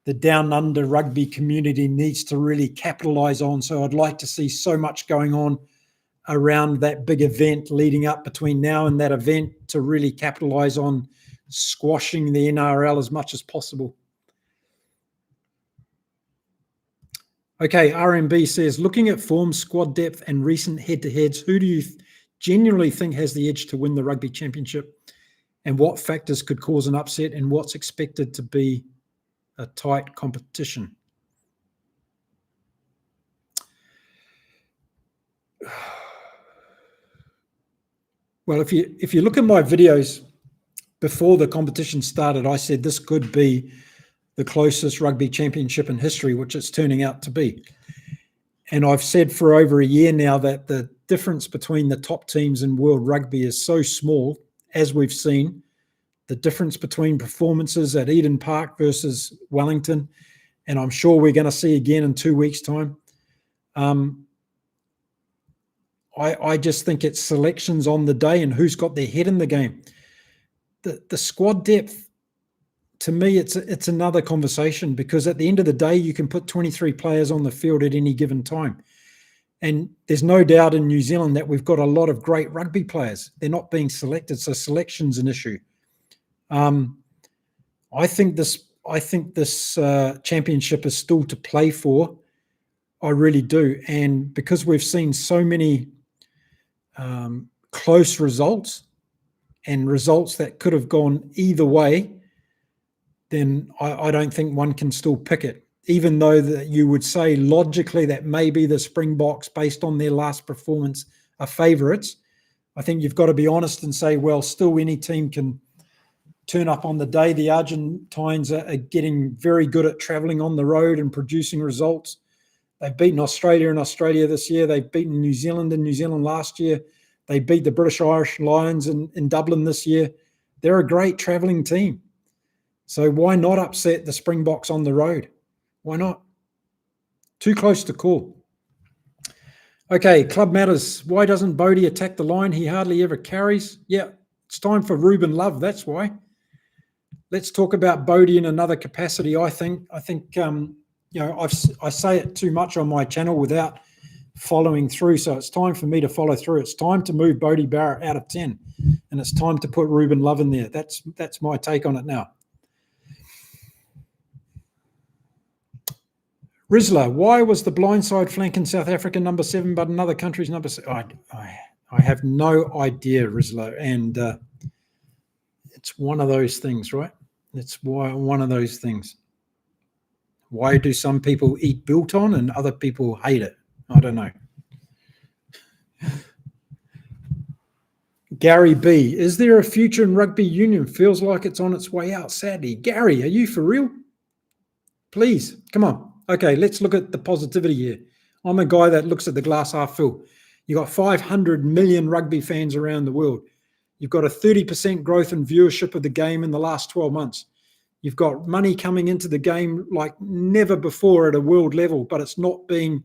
the down under rugby community needs to really capitalise on. So I'd like to see so much going on around that big event leading up between now and that event to really capitalise on squashing the NRL as much as possible. Okay, RMB says, looking at form, squad depth and recent head-to-heads, who do you genuinely think has the edge to win the Rugby Championship, and what factors could cause an upset, and what's expected to be a tight competition? Well, if you look at my videos before the competition started, I said this could be the closest rugby championship in history, which it's turning out to be. And I've said for over a year now that the difference between the top teams in world rugby is so small, as we've seen. The difference between performances at Eden Park versus Wellington, and I'm sure we're going to see again in 2 weeks' time. I just think it's selections on the day and who's got their head in the game. The squad depth, to me, it's another conversation, because at the end of the day, you can put 23 players on the field at any given time. And there's no doubt in New Zealand that we've got a lot of great rugby players. They're not being selected, so selection's an issue. I think this championship is still to play for. I really do. And because we've seen so many close results and results that could have gone either way, then I don't think one can still pick it. Even though that you would say logically that maybe the Springboks, based on their last performance, are favourites, I think you've got to be honest and say, well, still any team can turn up on the day. The Argentines are getting very good at travelling on the road and producing results. They've beaten Australia in Australia this year. They've beaten New Zealand in New Zealand last year. They beat the British Irish Lions in Dublin this year. They're a great travelling team. So why not upset the Springboks on the road? Why not? Too close to call. Okay, Club Matters. Why doesn't Bodie attack the line? He hardly ever carries. Yeah, it's time for Ruben Love. That's why. Let's talk about Bodie in another capacity. I think I say it too much on my channel without following through. So it's time for me to follow through. It's time to move Bodie Barrett out of 10, and it's time to put Ruben Love in there. That's my take on it now. Rizzler, why was the blindside flank in South Africa number 7, but another country's number 6? I have no idea, Rizzler, and it's one of those things, right? It's one of those things. Why do some people eat biltong and other people hate it? I don't know. Gary B, is there a future in rugby union? Feels like it's on its way out, sadly. Gary, are you for real? Please, come on. Okay, let's look at the positivity here. I'm a guy that looks at the glass half full. You've got 500 million rugby fans around the world. You've got a 30% growth in viewership of the game in the last 12 months. You've got money coming into the game like never before at a world level, but it's not being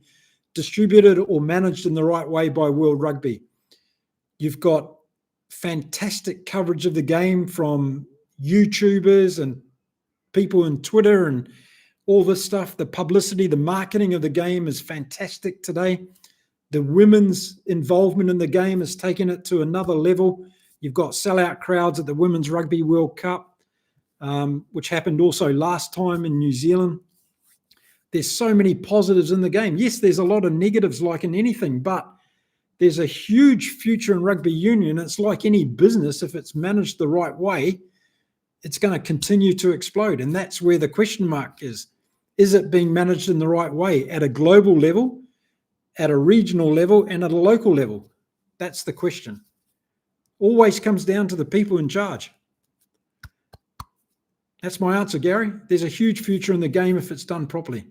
distributed or managed in the right way by World Rugby. You've got fantastic coverage of the game from YouTubers and people on Twitter and all this stuff. The publicity, the marketing of the game is fantastic today. The women's involvement in the game has taken it to another level. You've got sellout crowds at the Women's Rugby World Cup, which happened also last time in New Zealand. There's so many positives in the game. Yes, there's a lot of negatives like in anything, but there's a huge future in rugby union. It's like any business. If it's managed the right way, it's going to continue to explode. And that's where the question mark is. Is it being managed in the right way at a global level, at a regional level, and at a local level? That's the question. Always comes down to the people in charge. That's my answer, Gary. There's a huge future in the game if it's done properly.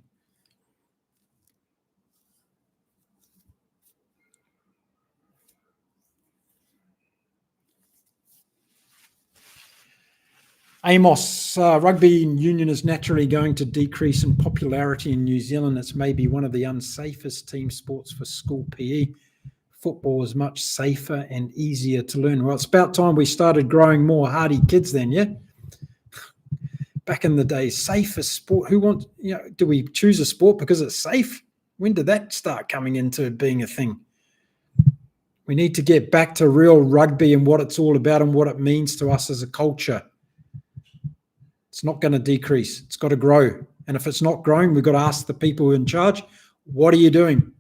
Amos, rugby union is naturally going to decrease in popularity in New Zealand. It's maybe one of the unsafest team sports for school PE. Football is much safer and easier to learn. Well, it's about time we started growing more hardy kids then, yeah? Back in the day, safer sport. Who wants, do we choose a sport because it's safe? When did that start coming into being a thing? We need to get back to real rugby and what it's all about and what it means to us as a culture. It's not going to decrease. It's got to grow. And if it's not growing, we've got to ask the people in charge, what are you doing?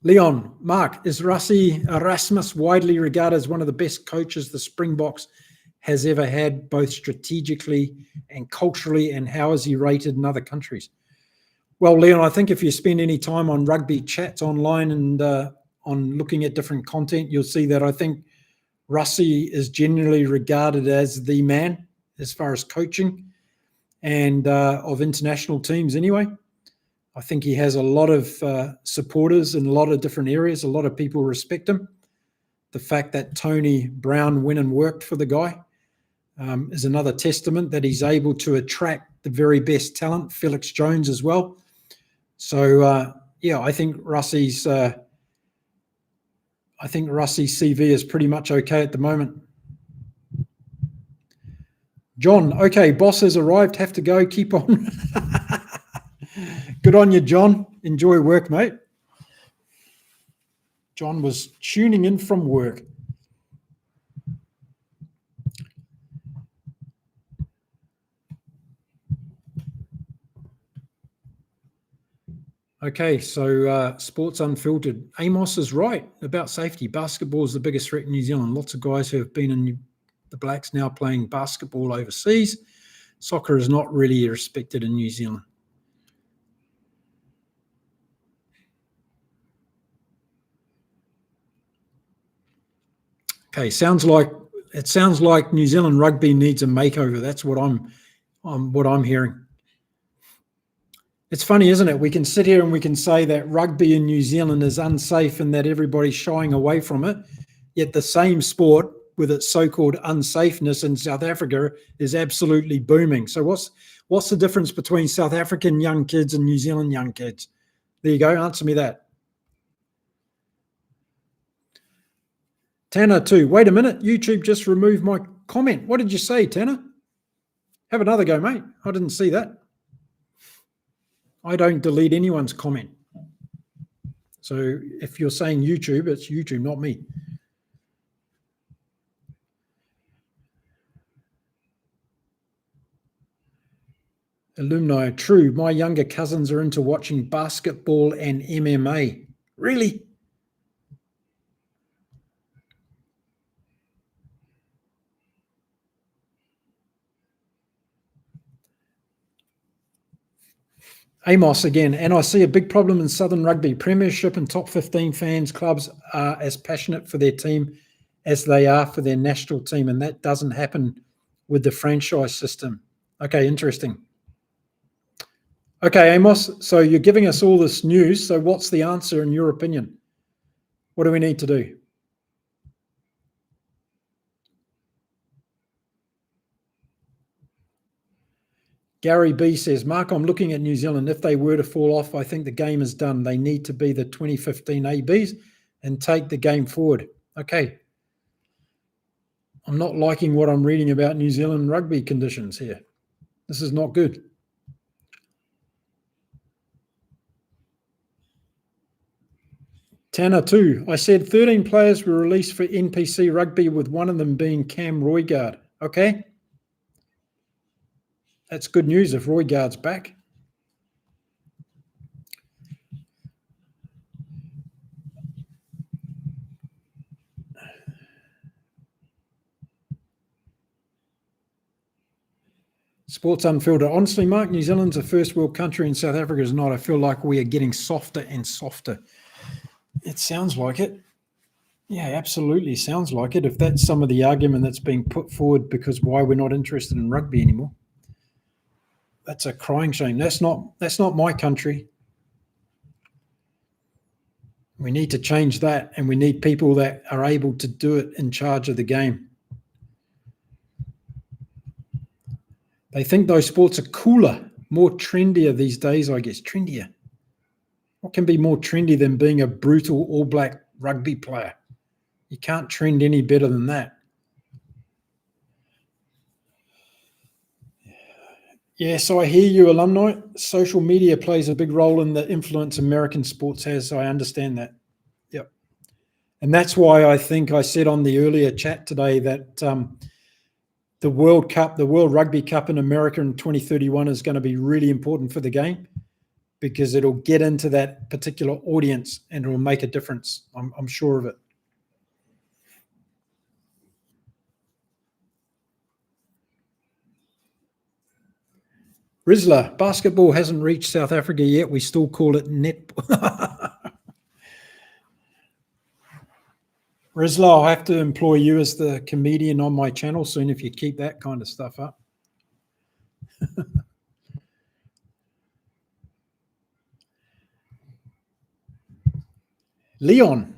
Leon, Mark, is Rassie Erasmus widely regarded as one of the best coaches the Springboks has ever had, both strategically and culturally, and how is he rated in other countries? Well, Leon, I think if you spend any time on rugby chats online and on looking at different content, you'll see that I think Rassie is generally regarded as the man as far as coaching and of international teams anyway. I think he has a lot of supporters in a lot of different areas. A lot of people respect him. The fact that Tony Brown went and worked for the guy is another testament that he's able to attract the very best talent, Felix Jones as well. So, I think Rassie's CV is pretty much okay at the moment. John, okay, boss has arrived, have to go, keep on. Good on you, John. Enjoy work, mate. John was tuning in from work. Okay, so Sports Unfiltered. Amos is right about safety. Basketball is the biggest threat in New Zealand. Lots of guys who have been in the Blacks now playing basketball overseas. Soccer is not really respected in New Zealand. Okay, sounds like New Zealand rugby needs a makeover. That's what I'm hearing. It's funny, isn't it? We can sit here and we can say that rugby in New Zealand is unsafe and that everybody's shying away from it, yet the same sport with its so-called unsafeness in South Africa is absolutely booming. So what's the difference between South African young kids and New Zealand young kids? There you go. Answer me that. Tanner too. Wait a minute. YouTube just removed my comment. What did you say, Tanner? Have another go, mate. I didn't see that. I don't delete anyone's comment. So if you're saying YouTube, it's YouTube, not me. Alumni, true. My younger cousins are into watching basketball and MMA. Really? Amos again, and I see a big problem in Southern Rugby. Premiership and top 15 fans clubs are as passionate for their team as they are for their national team, and that doesn't happen with the franchise system. Okay, interesting. Okay, Amos, so you're giving us all this news, so what's the answer in your opinion? What do we need to do? Gary B says, Mark, I'm looking at New Zealand. If they were to fall off, I think the game is done. They need to be the 2015 ABs and take the game forward. Okay. I'm not liking what I'm reading about New Zealand rugby conditions here. This is not good. Tanner too. I said 13 players were released for NPC rugby, with one of them being Cam Roygaard. Okay. That's good news if Roygaard's back. Sports Unfiltered. Honestly, Mark, New Zealand's a first world country and South Africa is not. I feel like we are getting softer and softer. It sounds like it. Yeah, absolutely sounds like it. If that's some of the argument that's being put forward because why we're not interested in rugby anymore. That's a crying shame. That's not my country. We need to change that, and we need people that are able to do it in charge of the game. They think those sports are cooler, more trendier these days, I guess. Trendier. What can be more trendy than being a brutal All Black rugby player? You can't trend any better than that. Yes, I hear you, alumni. Social media plays a big role in the influence American sports has. I understand that. Yep. And that's why I think I said on the earlier chat today that the World Cup, the World Rugby Cup in America in 2031 is going to be really important for the game, because it'll get into that particular audience and it'll make a difference. I'm sure of it. Rizla, basketball hasn't reached South Africa yet. We still call it netball. Rizla, I'll have to employ you as the comedian on my channel soon if you keep that kind of stuff up. Leon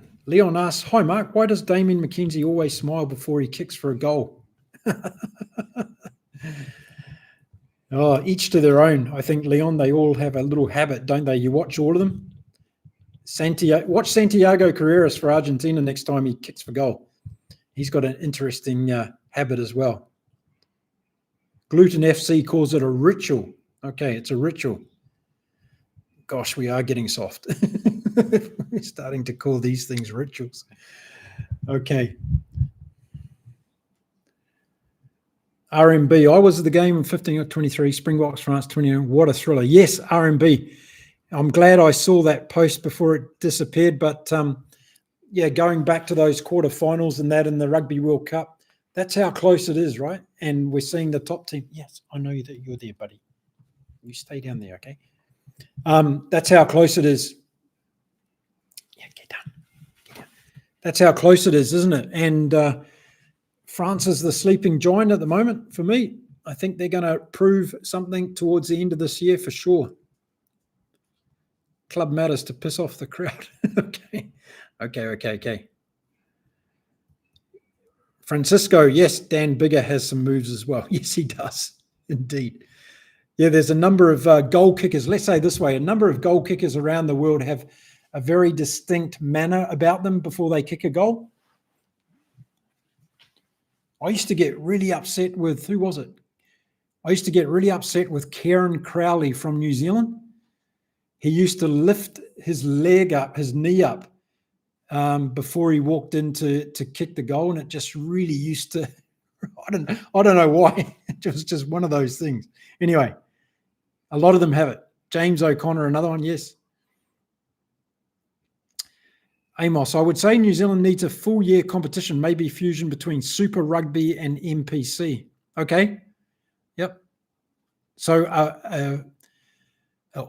asks, hi, Mark, why does Damien McKenzie always smile before he kicks for a goal? Oh, each to their own. I think, Leon, they all have a little habit, don't they? You watch all of them. Watch Santiago Carreras for Argentina next time he kicks for goal. He's got an interesting habit as well. Gluten FC calls it a ritual. Okay, it's a ritual. Gosh, we are getting soft. We're starting to call these things rituals. Okay. RMB. I was at the game in 15-23, Springboks, France 29. What a thriller. Yes, RMB. I'm glad I saw that post before it disappeared. But, yeah, going back to those quarterfinals and that in the Rugby World Cup, that's how close it is, right? And we're seeing the top team. Yes, I know that you're there, buddy. You stay down there, okay? That's how close it is. Yeah, get down. That's how close it is, isn't it? And France is the sleeping giant at the moment for me. I think they're going to prove something towards the end of this year for sure. Club matters to piss off the crowd. Okay. Francisco, yes, Dan Bigger has some moves as well. Yes, he does, indeed. Yeah, there's a number of goal kickers. Let's say this way, a number of goal kickers around the world have a very distinct manner about them before they kick a goal. I used to get really upset with, who was it? I used to get really upset with Kieran Crowley from New Zealand. He used to lift his leg up, his knee up, before he walked in to kick the goal, and it just really used to, I don't know why. It was just one of those things. Anyway, a lot of them have it. James O'Connor, another one, yes. Amos, I would say New Zealand needs a full year competition, maybe fusion between Super Rugby and NPC. Okay. Yep. So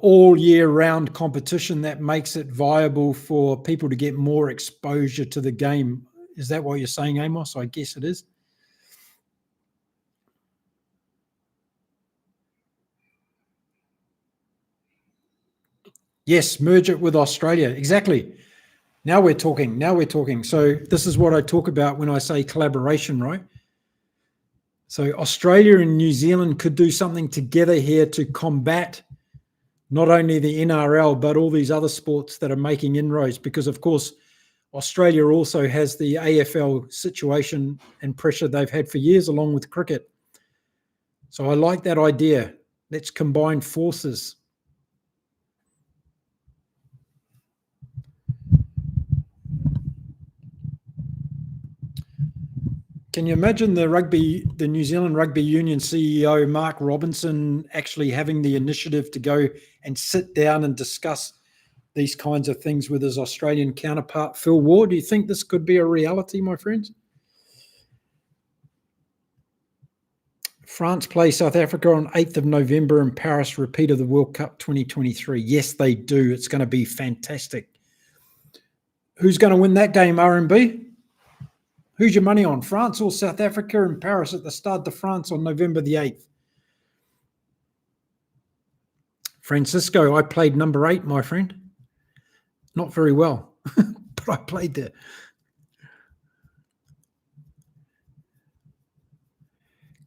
all year round competition that makes it viable for people to get more exposure to the game. Is that what you're saying, Amos? I guess it is. Yes, merge it with Australia. Exactly. Now we're talking. So this is what I talk about when I say collaboration, right? So Australia and New Zealand could do something together here to combat not only the NRL, but all these other sports that are making inroads, because, of course, Australia also has the AFL situation and pressure they've had for years, along with cricket. So I like that idea. Let's combine forces. Can you imagine the New Zealand Rugby Union CEO, Mark Robinson, actually having the initiative to go and sit down and discuss these kinds of things with his Australian counterpart, Phil Ward? Do you think this could be a reality, my friends? France play South Africa on 8th of November in Paris, repeat of the World Cup 2023. Yes, they do. It's going to be fantastic. Who's going to win that game, RMB? Who's your money on, France or South Africa in Paris at the Stade de France on November the 8th? Francisco, I played number 8, my friend. Not very well, but I played there.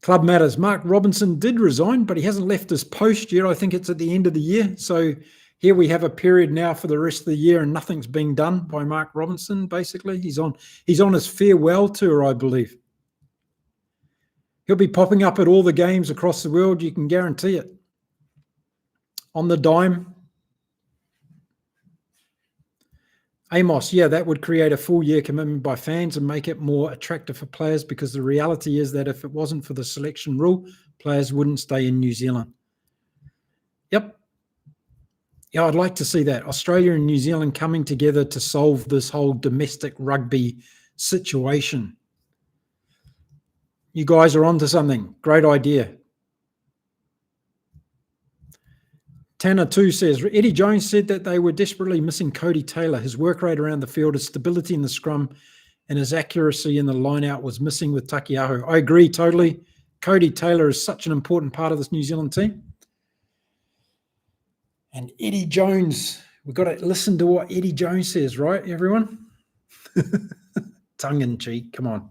Club matters. Mark Robinson did resign, but he hasn't left his post yet. I think it's at the end of the year. So here we have a period now for the rest of the year, and nothing's being done by Mark Robinson. Basically, he's on his farewell tour, I believe. He'll be popping up at all the games across the world. You can guarantee it. On the dime. Amos, yeah, that would create a full year commitment by fans and make it more attractive for players, because the reality is that if it wasn't for the selection rule, players wouldn't stay in New Zealand. Yep. Yeah, I'd like to see that. Australia and New Zealand coming together to solve this whole domestic rugby situation. You guys are onto something. Great idea. Tanner 2 says, Eddie Jones said that they were desperately missing Cody Taylor. His work rate around the field, his stability in the scrum, and his accuracy in the line-out was missing with Takiaho. I agree totally. Cody Taylor is such an important part of this New Zealand team. And Eddie Jones, we've got to listen to what Eddie Jones says, right, everyone? Tongue in cheek. Come on.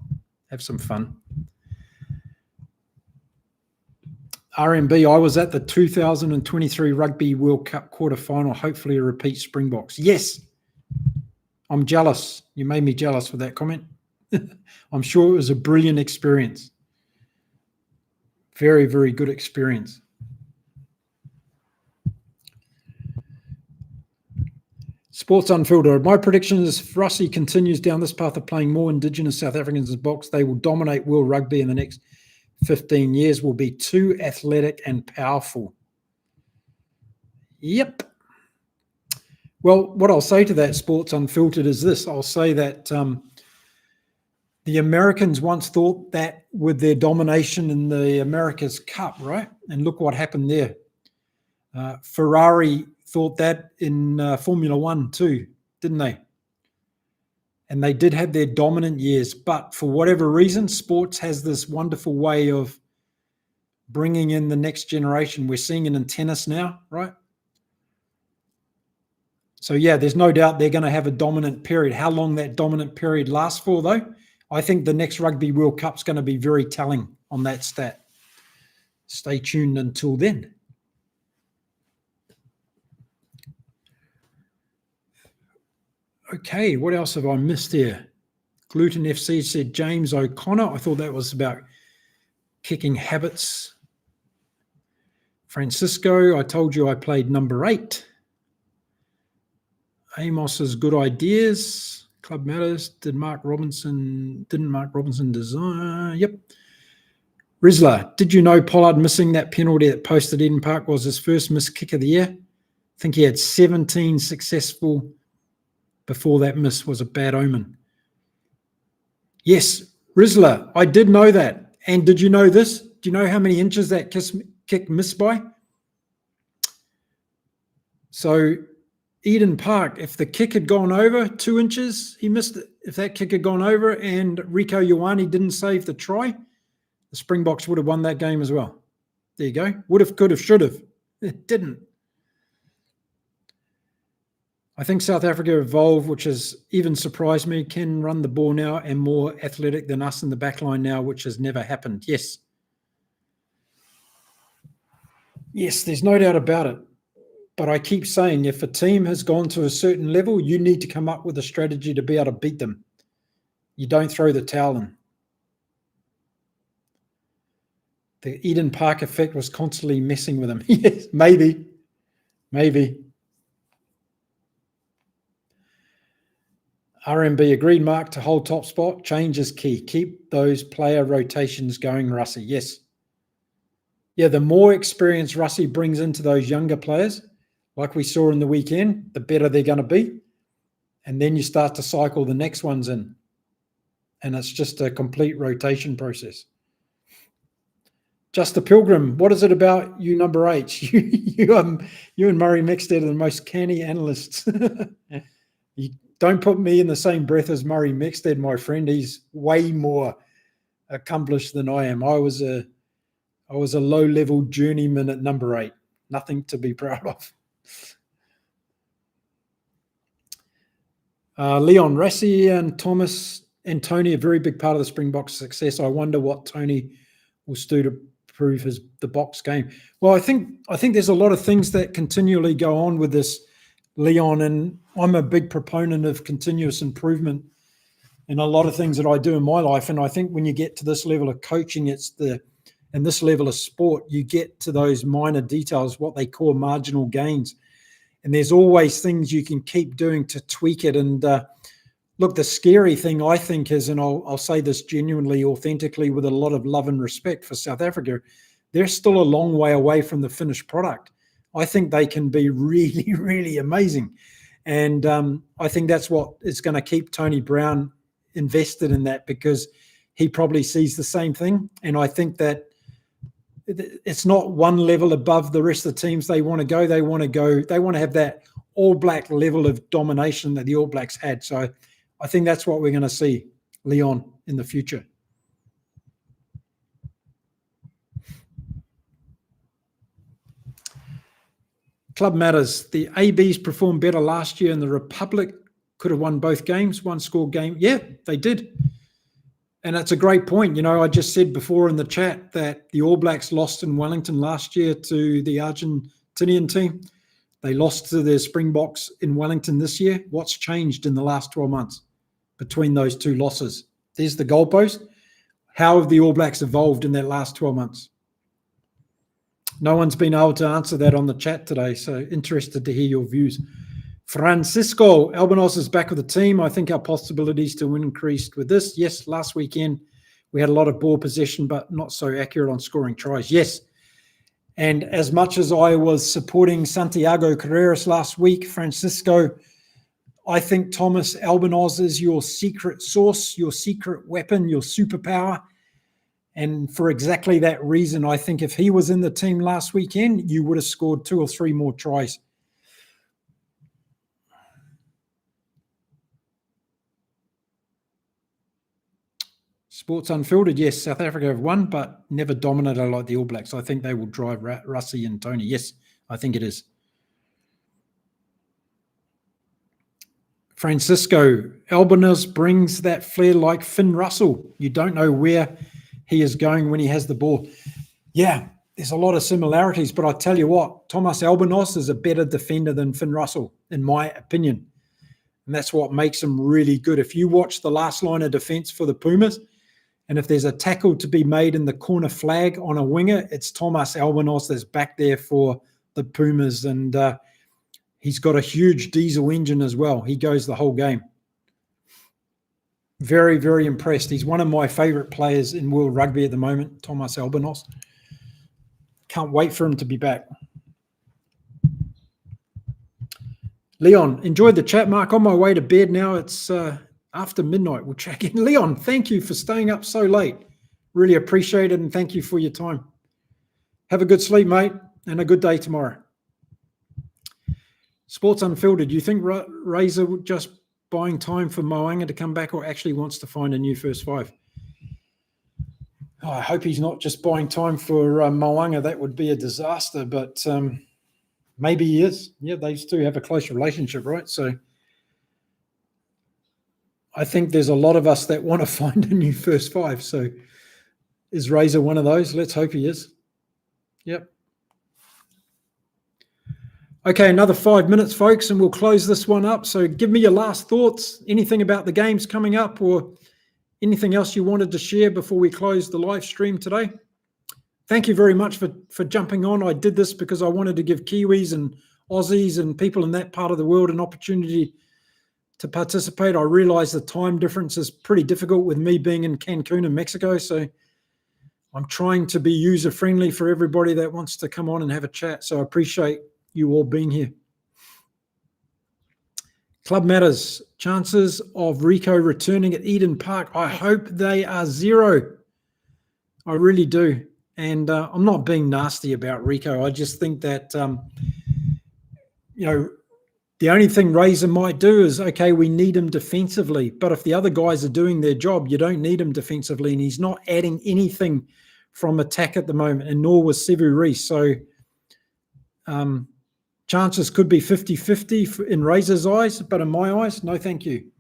Have some fun. RMB, I was at the 2023 Rugby World Cup quarterfinal, hopefully a repeat Springboks. Yes, I'm jealous. You made me jealous with that comment. I'm sure it was a brilliant experience. Very, very good experience. Sports Unfiltered. My prediction is if Russie continues down this path of playing more Indigenous South Africans in box, they will dominate world rugby in the next 15 years, will be too athletic and powerful. Yep. Well, what I'll say to that, Sports Unfiltered, is this. I'll say that the Americans once thought that with their domination in the America's Cup, right? And look what happened there. Ferrari thought that in Formula One too, didn't they? And they did have their dominant years, but for whatever reason, sports has this wonderful way of bringing in the next generation. We're seeing it in tennis now, right? So, yeah, there's no doubt they're going to have a dominant period. How long that dominant period lasts for, though, I think the next Rugby World Cup's going to be very telling on that stat. Stay tuned until then. Okay, what else have I missed here? Gluten FC said James O'Connor. I thought that was about kicking habits. Francisco, I told you I played number 8. Amos's good ideas. Club matters. Didn't Mark Robinson design? Yep. Rizla, did you know Pollard missing that penalty that posted Eden Park was his first missed kick of the year? I think he had 17 successful before that miss was a bad omen. Yes, Rizla, I did know that. And did you know this? Do you know how many inches that kick missed by? So Eden Park, if the kick had gone over 2 inches, he missed it. If that kick had gone over and Rico Ioane didn't save the try, the Springboks would have won that game as well. There you go. Would have, could have, should have. It didn't. I think South Africa evolved, which has even surprised me, can run the ball now and more athletic than us in the backline now, which has never happened. Yes. Yes, there's no doubt about it. But I keep saying if a team has gone to a certain level, you need to come up with a strategy to be able to beat them. You don't throw the towel in. The Eden Park effect was constantly messing with him. Yes, maybe. RMB agreed, Mark, to hold top spot. Change is key. Keep those player rotations going, Russie. Yes. Yeah, the more experience Russie brings into those younger players, like we saw in the weekend, the better they're going to be. And then you start to cycle the next ones in. And it's just a complete rotation process. Just a Pilgrim, what is it about you, number 8? You and Murray Mixted are the most canny analysts. You don't put me in the same breath as Murray Mixted, my friend. He's way more accomplished than I am. I was a low-level journeyman at number 8. Nothing to be proud of. Leon Rassi and Thomas and Tony, a very big part of the Springboks' success. I wonder what Tony will Stu to improve the box game? Well, I think there's a lot of things that continually go on with this, Leon, and I'm a big proponent of continuous improvement in a lot of things that I do in my life. And I think when you get to this level of coaching, and this level of sport, you get to those minor details, what they call marginal gains. And there's always things you can keep doing to tweak it. And look, the scary thing I think is, and I'll say this genuinely, authentically, with a lot of love and respect for South Africa, they're still a long way away from the finished product. I think they can be really, really amazing. And I think that's what is going to keep Tony Brown invested in that, because he probably sees the same thing. And I think that it's not one level above the rest of the teams they want to go. They want to have that All Black level of domination that the All Blacks had. So I think that's what we're going to see, Leon, in the future. Club matters. The ABs performed better last year, and the Republic could have won both games, one score game. Yeah, they did. And that's a great point. You know, I just said before in the chat that the All Blacks lost in Wellington last year to the Argentinian team. They lost to their Springboks in Wellington this year. What's changed in the last 12 months between those two losses? There's the goalpost. How have the All Blacks evolved in that last 12 months? No one's been able to answer that on the chat today, so interested to hear your views. Francisco, Albinos is back with the team. I think our possibilities to win increased with this. Yes, last weekend we had a lot of ball possession, but not so accurate on scoring tries. Yes. And as much as I was supporting Santiago Carreras last week, Francisco, I think Thomas Albinos is your secret sauce, your secret weapon, your superpower. And for exactly that reason, I think if he was in the team last weekend, you would have scored 2 or 3 more tries. Sports Unfiltered, yes, South Africa have won, but never dominated like the All Blacks. I think they will drive Russie and Tony. Yes, I think it is. Francisco, Albinos brings that flair like Finn Russell. You don't know where he is going when he has the ball. Yeah, there's a lot of similarities, but I tell you what, Thomas Albinos is a better defender than Finn Russell, in my opinion. And that's what makes him really good. If you watch the last line of defense for the Pumas, and if there's a tackle to be made in the corner flag on a winger, it's Thomas Albinos that's back there for the Pumas. And he's got a huge diesel engine as well. He goes the whole game. Very, very impressed. He's one of my favorite players in world rugby at the moment, Thomas Albinos. Can't wait for him to be back. Leon, enjoyed the chat, Mark. On my way to bed now. It's after midnight. We'll check in. Leon, thank you for staying up so late. Really appreciate it, and thank you for your time. Have a good sleep, mate, and a good day tomorrow. Sports Unfiltered, do you think Razor just buying time for Mo'unga to come back, or actually wants to find a new first 5? Oh, I hope he's not just buying time for Mo'unga. That would be a disaster, but maybe he is. Yeah, these two have a close relationship, right? So I think there's a lot of us that want to find a new first 5. So is Razor one of those? Let's hope he is. Yep. Okay, another 5 minutes, folks, and we'll close this one up. So give me your last thoughts, anything about the games coming up or anything else you wanted to share before we close the live stream today. Thank you very much for jumping on. I did this because I wanted to give Kiwis and Aussies and people in that part of the world an opportunity to participate. I realize the time difference is pretty difficult with me being in Cancun in Mexico. So I'm trying to be user-friendly for everybody that wants to come on and have a chat. So I appreciate you all being here. Club matters. Chances of Rico returning at Eden Park. I hope they are 0. I really do. And I'm not being nasty about Rico. I just think that, the only thing Razor might do is, okay, we need him defensively. But if the other guys are doing their job, you don't need him defensively. And he's not adding anything from attack at the moment, and nor was Sevu Reece. So chances could be 50-50 in Razor's eyes, but in my eyes, no thank you.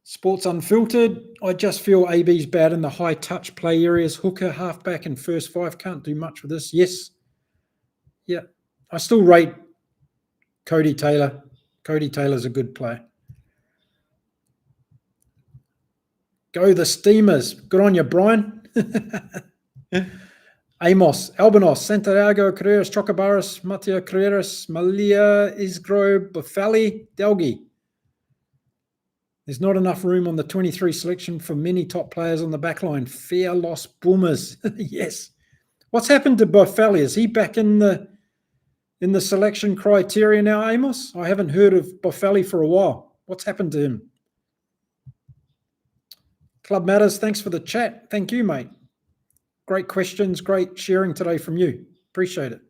Sports Unfiltered. I just feel AB's bad in the high touch play areas. Hooker, halfback, and first five can't do much with this. Yes. Yeah. I still rate Cody Taylor. Cody Taylor's a good player. Go the Steamers. Good on you, Brian. Amos, Albanos, Santiago, Carreras, Chocobaras, Mateo Carreras, Malia, Isgro, Bufali, Delgi. There's not enough room on the 23 selection for many top players on the backline. Fair loss boomers. Yes. What's happened to Bufali? Is he back in the selection criteria now, Amos? I haven't heard of Bufali for a while. What's happened to him? Club Matters, thanks for the chat. Thank you, mate. Great questions, great sharing today from you. Appreciate it.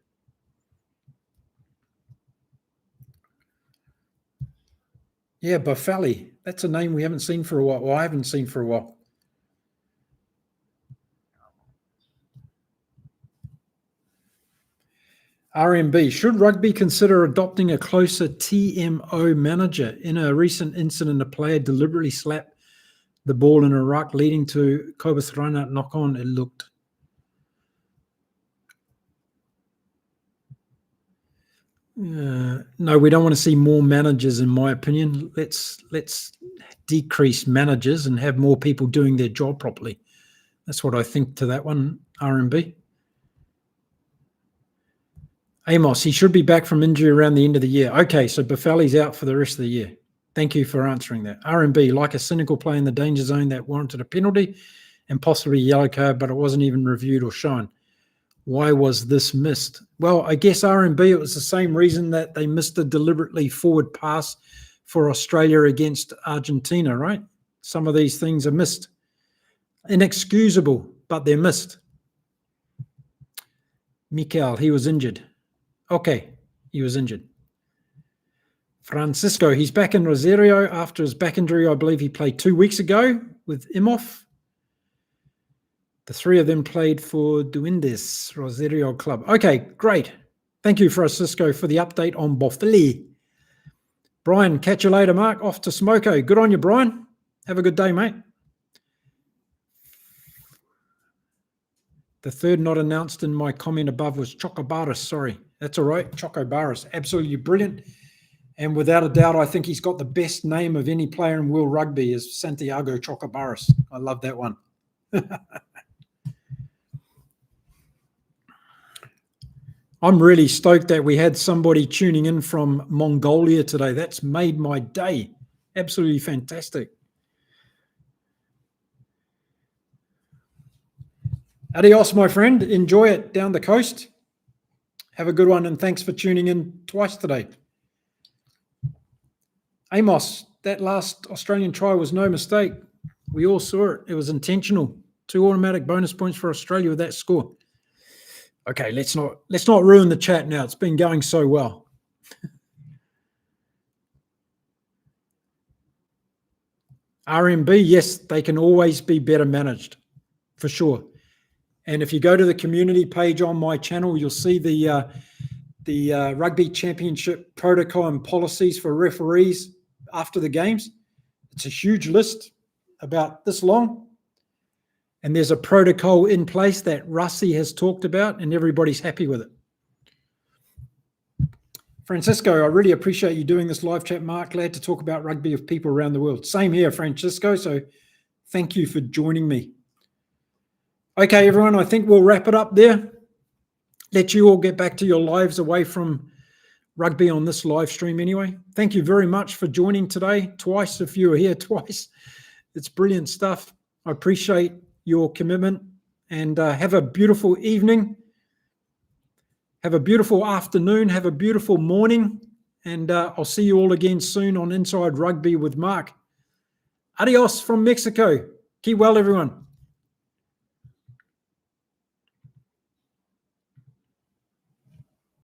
Yeah, Bufali. That's a name we haven't seen for a while. Well, I haven't seen for a while. RMB, should rugby consider adopting a closer TMO manager? In a recent incident, a player deliberately slapped the ball in a ruck, leading to Kobus run-out knock-on, it looked. No, we don't want to see more managers, in my opinion. Let's decrease managers and have more people doing their job properly. That's what I think to that one, RMB. Amos, he should be back from injury around the end of the year. Okay, so Bufali's out for the rest of the year. Thank you for answering that. RMB, like a cynical play in the danger zone that warranted a penalty and possibly a yellow card, but it wasn't even reviewed or shown. Why was this missed? Well, I guess RMB, it was the same reason that they missed a deliberately forward pass for Australia against Argentina, right? Some of these things are missed. Inexcusable, but they're missed. Mikel, he was injured. Okay, he was injured. Francisco, he's back in Rosario after his back injury. I believe he played 2 weeks ago with Imhoff. The three of them played for Duendes, Rosario Club. Okay, great. Thank you, Francisco, for the update on Bofili. Brian, catch you later, Mark. Off to Smoko. Good on you, Brian. Have a good day, mate. The third not announced in my comment above was Chocobaras. Sorry. That's all right. Chocobaras. Absolutely brilliant. And without a doubt, I think he's got the best name of any player in world rugby is Santiago Chocobaras. I love that one. I'm really stoked that we had somebody tuning in from Mongolia today. That's made my day. Absolutely fantastic. Adios, my friend. Enjoy it down the coast. Have a good one, and thanks for tuning in twice today. Amos, that last Australian try was no mistake. We all saw it. It was intentional. 2 automatic bonus points for Australia with that score. Okay, let's not ruin the chat now. It's been going so well. RMB, yes, they can always be better managed, for sure. And if you go to the community page on my channel, you'll see the Rugby Championship protocol and policies for referees after the games. It's a huge list, about this long. And there's a protocol in place that Rusty has talked about, and everybody's happy with it. Francisco, I really appreciate you doing this live chat, Mark. Glad to talk about rugby with people around the world. Same here, Francisco. So thank you for joining me. Okay, everyone, I think we'll wrap it up there. Let you all get back to your lives away from rugby on this live stream anyway. Thank you very much for joining today. Twice, if you were here twice. It's brilliant stuff. I appreciate your commitment, and have a beautiful evening. Have a beautiful afternoon. Have a beautiful morning. And I'll see you all again soon on Inside Rugby with Mark. Adios from Mexico. Keep well, everyone.